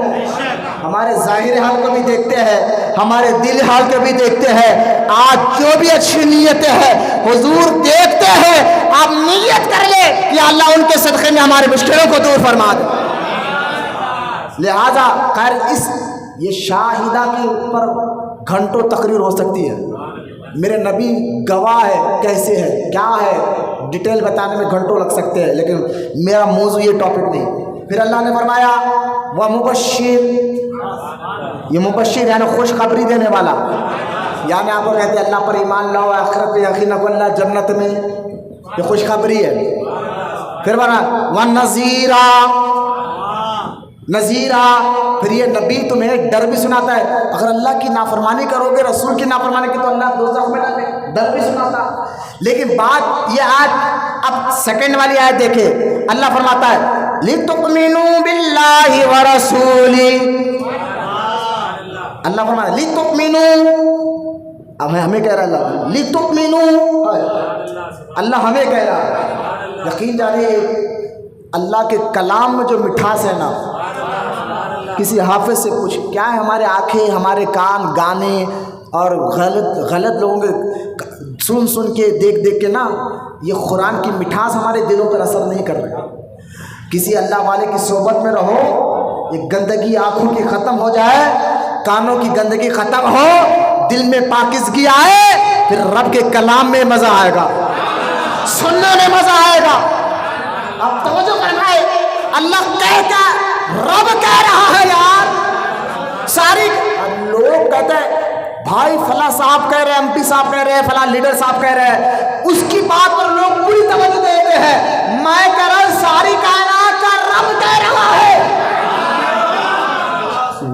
ہمارے ظاہر حال کو بھی دیکھتے ہیں، ہمارے دل حال کو بھی دیکھتے ہیں۔ آج جو بھی اچھی نیتیں ہیں حضور دیکھتے ہیں، آپ نیت کر لیں کہ اللہ ان کے صدقے میں ہمارے مشکلوں کو دور فرما دے۔ لہذا خیر اس یہ شاہدہ کے اوپر گھنٹوں تقریر ہو سکتی ہے، میرے نبی گواہ ہے، کیسے ہے کیا ہے ڈیٹیل بتانے میں گھنٹوں لگ سکتے ہیں، لیکن میرا موضوع یہ ٹاپک نہیں۔ پھر اللہ نے فرمایا وہ مبشر، یہ مبشر یعنی خوشخبری دینے والا، یعنی آپ کو کہتے ہیں اللہ پر ایمان لاؤ، آخرت پہ یقین رکھو، اللہ جنت میں، یہ خوشخبری ہے۔ پھر بنا وَالنَّذِيرَ، نذیرہ، پھر یہ نبی تمہیں ڈر بھی سناتا ہے، اگر اللہ کی نافرمانی کرو گے، رسول کی نافرمانی کی تو اللہ دوزخ میں ڈالے، ڈر بھی سناتا۔ لیکن بات یہ آج اب سیکنڈ والی آیت دیکھیں، اللہ فرماتا ہے لِتُؤْمِنُوا بِاللَّهِ وَرَسُولِهِ، اللہ فرماتا ہے لِتُؤْمِنُوا، اب ہمیں کہہ رہا ہے اللہ لِتُؤْمِنُوا، اللہ ہمیں کہہ رہا ہے۔ یقین جانیے اللہ کے کلام میں جو مٹھاس ہے نا، کسی حافظ سے پوچھ کیا ہے، ہمارے آنکھیں ہمارے کان گانے اور غلط لوگوں کے سن سن کے دیکھ دیکھ کے نا، یہ قرآن کی مٹھاس ہمارے دلوں پر اثر نہیں کر رہی۔ کسی اللہ والے کی صحبت میں رہو، یہ گندگی آنکھوں کی ختم ہو جائے، کانوں کی گندگی ختم ہو، دل میں پاکیزگی آئے، پھر رب کے کلام میں مزہ آئے گا، سننے میں مزہ آئے گا۔ اب توجہ فرمائے، اللہ کہتا رب کہہ رہا ہے یار، ساری لوگ کہتے ہیں بھائی فلاں صاحب کہہ رہے ہیں, MP صاحب کہہ رہے ہیں, فلاں لیڈر صاحب کہہ رہے ہیں, اس کی بات پر لوگ پوری توجہ دیتے ہیں. میں کہہ رہا ہوں ساری کائنات کا رب کہہ رہا ہے.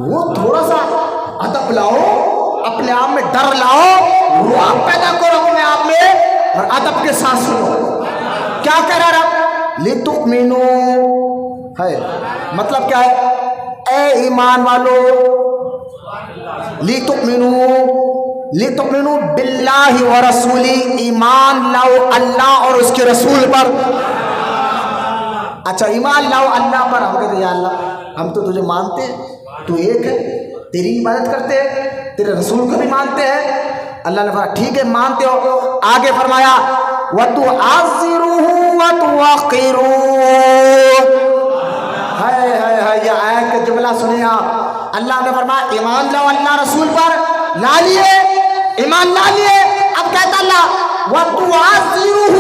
وہ تھوڑا سا ادب لاؤ, اپنے آپ میں ڈر لاؤ, وہ آپ پیدا کرو اپنے آپ میں, اور ادب کے ساتھ سنو. کیا کہہ رہا رب؟ لِتُؤْمِنُوا ہے, مطلب کیا ہے؟ اے ایمان والو, لِتُؤْمِنُوا بِاللَّهِ وَرَسُولِهِ, ایمان لاؤ اللہ اور اس کے رسول پر. اچھا ایمان لاؤ اللہ پر. ہم کہتے ہیں یا اللہ ہم تو تجھے مانتے ہیں, تو ایک ہے, تیری عبادت کرتے ہیں, تیرے رسول کو بھی مانتے ہیں. اللہ نے فرمایا ٹھیک ہے مانتے ہو. آگے فرمایا وَتُعَزِّرُوهُ وَتُوَقِّرُوهُ. یہ آیت کا جملہ سنیں آپ. اللہ نے فرمایا ایمان لاؤ اللہ رسول پر, لا لیے, ایمان لا لیے. اب کہتا اللہ وَتُعَزِّرُوهُ,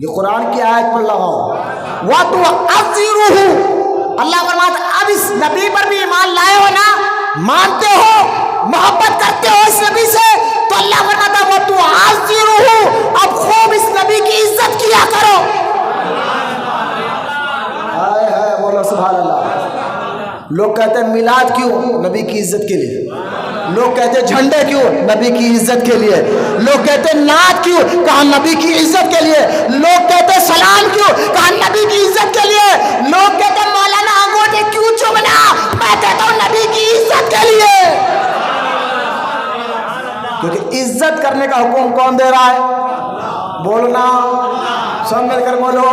یہ قرآن کی آیت پر لگاؤ. وَتُعَزِّرُوهُ, اللہ فرماتا اب اس نبی پر بھی ایمان لائے ہو نا, مانتے ہو, محبت کرتے ہو اس نبی سے, تو اللہ فرماتا وَتُعَزِّرُوهُ, اب خوب اس نبی کی عزت کیا کرو. بولو سبحان اللہ. لوگ کہتے ہیں میلاد کیوں؟ نبی کی عزت کے لیے. لوگ کہتے ہیں جھنڈے کیوں؟ نبی کی عزت کے لیے. لوگ کہتے ہیں نعت کیوں؟ کہا نبی کی عزت کے لیے. لوگ کہتے ہیں سلام کیوں؟ کہا نبی کی عزت کے لیے. لوگ کہتے ہیں مولانا انگوٹھے کیوں چومنا؟ میں کہتا ہوں نبی کی عزت کے لیے. کیونکہ عزت کرنے کا حکم کون دے رہا ہے؟ بولنا, سب مل کر بولو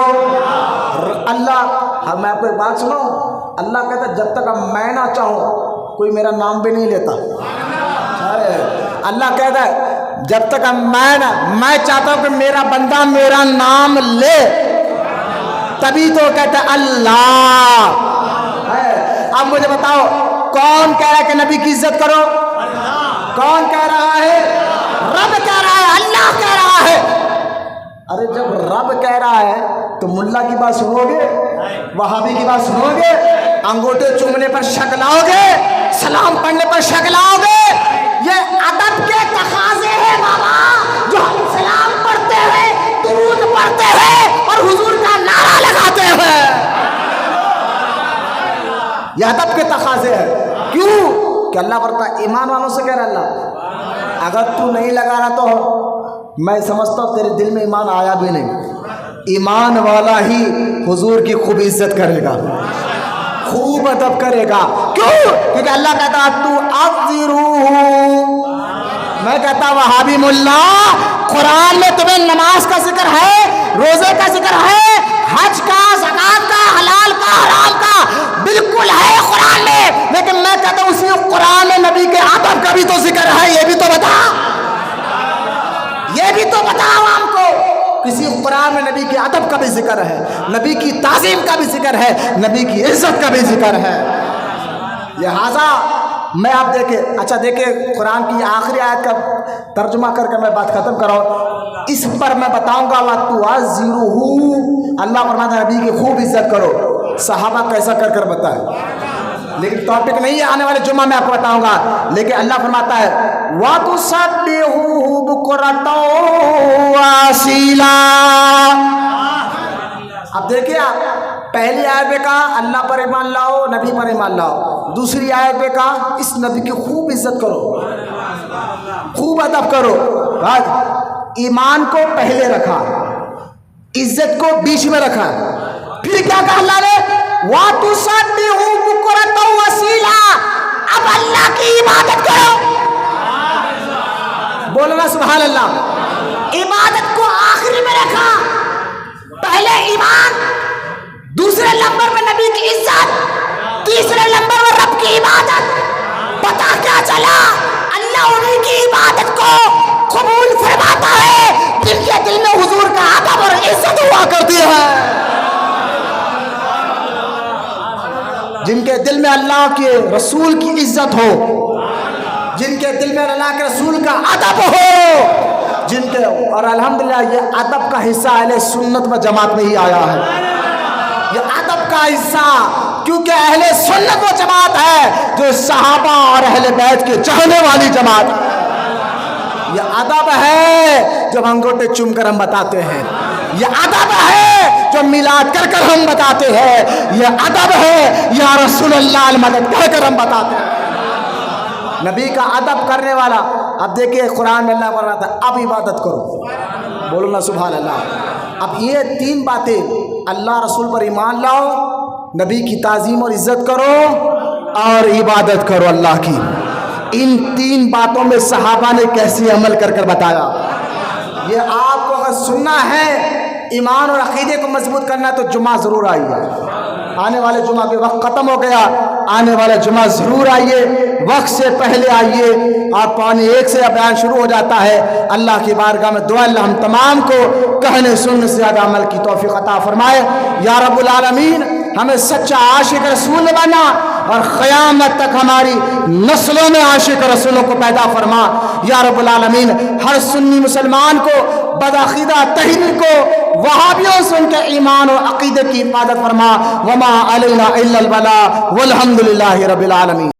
اللہ. میں آپ کو ایک بات سناؤں, اللہ کہتا ہے جب تک میں نہ چاہوں کوئی میرا نام بھی نہیں لیتا. اللہ کہتا ہے جب تک میں چاہتا ہوں کہ میرا بندہ میرا نام لے, تبھی تو کہتا ہے اللہ. اب مجھے بتاؤ کون کہہ رہا ہے کہ نبی کی عزت کرو؟ کون کہہ رہا ہے؟ رب کہہ رہا ہے, اللہ کہہ رہا ہے. ارے جب رب کہہ رہا ہے تو ملا کی بات سنو گے, وہابی کی بات سنو گے, انگوٹھے چومنے پر شک لاؤ گے, سلام پڑھنے پر شک لاؤ گے؟ یہ ادب کے تقاضے ہیں بابا, جو ہم سلام پڑھتے ہیں, درود پڑھتے ہیں اور حضور کا نعرہ لگاتے ہیں. یہ ادب کے تقاضے ہیں. کیوں کہ اللہ برتا ایمان والوں سے کہہ رہا اللہ اگر تو نہیں لگا رہا تو میں سمجھتا ہوں تیرے دل میں ایمان آیا بھی نہیں. ایمان والا ہی حضور کی خوب عزت کرے گا, خوب ادب کرے گا. کیوں؟ کیونکہ اللہ کہتا تو اعذروہ. میں کہتا وہابی ملا, قرآن میں تمہیں نماز کا ذکر ہے, روزے کا ذکر ہے, حج کا, زکات کا, حلال کا, حرام کا, بالکل ہے قرآن میں, لیکن میں کہتا ہوں اسی قرآن میں نبی کے ادب کا بھی تو ذکر ہے. یہ بھی تو بتا, یہ بھی تو بتا عوام کو. کسی قرآن میں نبی کے ادب کا بھی ذکر ہے, نبی کی تعظیم کا بھی ذکر ہے, نبی کی عزت کا بھی ذکر ہے. لہذا میں آپ دیکھیں, اچھا دیکھیں قرآن کی آخری آیت کا ترجمہ کر کے میں بات ختم کراؤں. اس پر میں بتاؤں گا وَتُعَزِّرُوهُ, اللہ فرماتا ہے نبی کی خوب عزت کرو. صحابہ کیسا کر کر بتائیں, لیکن ٹاپک نہیں ہے, آنے والے جمعہ میں آپ کو بتاؤں گا. لیکن اللہ فرماتا ہے وَتُسَبِّحُوهُ بُكْرَةً وَأَصِيلًا. اب دیکھیں آپ, پہلی آیت میں کہا اللہ پر ایمان لاؤ, نبی پر ایمان لاؤ. دوسری آیت میں کہا اس نبی کی خوب عزت کرو, خوب ادب کرو. ایمان کو پہلے رکھا, عزت کو بیچ میں رکھا. پھر کیا کہا اللہ نے؟ وَتُسَبِّحُوهُ بُكْرَةً وَأَصِيلًا. اب اللہ کی عبادت کرو. بولنا سبحان اللہ. عبادت کو آخری میں رکھا, پہلے ایمان, دوسرے نمبر پہ نبی کی عزت, تیسرے نمبر پر رب کی عبادت. پتا کیا چلا؟ اللہ انہیں کی عبادت کو قبول فرماتا ہے جن کے دل میں حضور کا ادب اور عزت ہوا کرتی ہے, جن کے دل میں اللہ کے رسول کی عزت ہو, جن کے دل میں اللہ کے رسول کا ادب ہو, جن کے, اور الحمدللہ یہ ادب کا حصہ اہل سنت و جماعت میں ہی آیا ہے. یہ ادب کا حصہ کیونکہ اہل سنت وہ جماعت ہے جو صحابہ اور اہل بیت کے چاہنے والی جماعت ہے۔ یہ ادب ہے جو انگوٹھے چوم کر ہم بتاتے ہیں، یہ ادب ہے جو میلاد کر کر ہم بتاتے ہیں، یہ ادب ہے یا رسول اللہ المدد کہہ کر ہم بتاتے ہیں۔ نبی کا ادب کرنے والا، اب دیکھیے قرآن میں اللہ بول رہا تھا اب عبادت کرو، بولو نا سبحان اللہ۔ اب یہ تین باتیں، اللہ رسول پر ایمان لاؤ، نبی کی تعظیم اور عزت کرو اور عبادت کرو اللہ کی۔ ان تین باتوں میں صحابہ نے کیسے عمل کر کر بتایا۔ یہ آپ کو اگر سننا ہے، ایمان اور عقیدے کو مضبوط کرنا ہے تو جمعہ ضرور آئیے۔ آنے والے جمعہ کے وقت ختم ہو گیا، آنے والا جمعہ ضرور آئیے، وقت سے پہلے آئیے، اور 12:45 سے بیان شروع ہو جاتا ہے۔ اللہ کی بارگاہ میں دعا اللہ ہم تمام کو کہنے سننے سے زیادہ عمل کی توفیق عطا فرمائے۔ یا رب العالمین ہمیں سچا عاشق رسول بنا اور قیامت تک ہماری نسلوں میں عاشق رسولوں کو پیدا فرما۔ یا رب العالمین ہر سنی مسلمان کو، بدعقیدہ تحریر کو، وہابیوں سے ان کے ایمان و عقیدے کی حفاظت فرما۔ وما علینا الا البلاغ والحمد للہ رب العالمین۔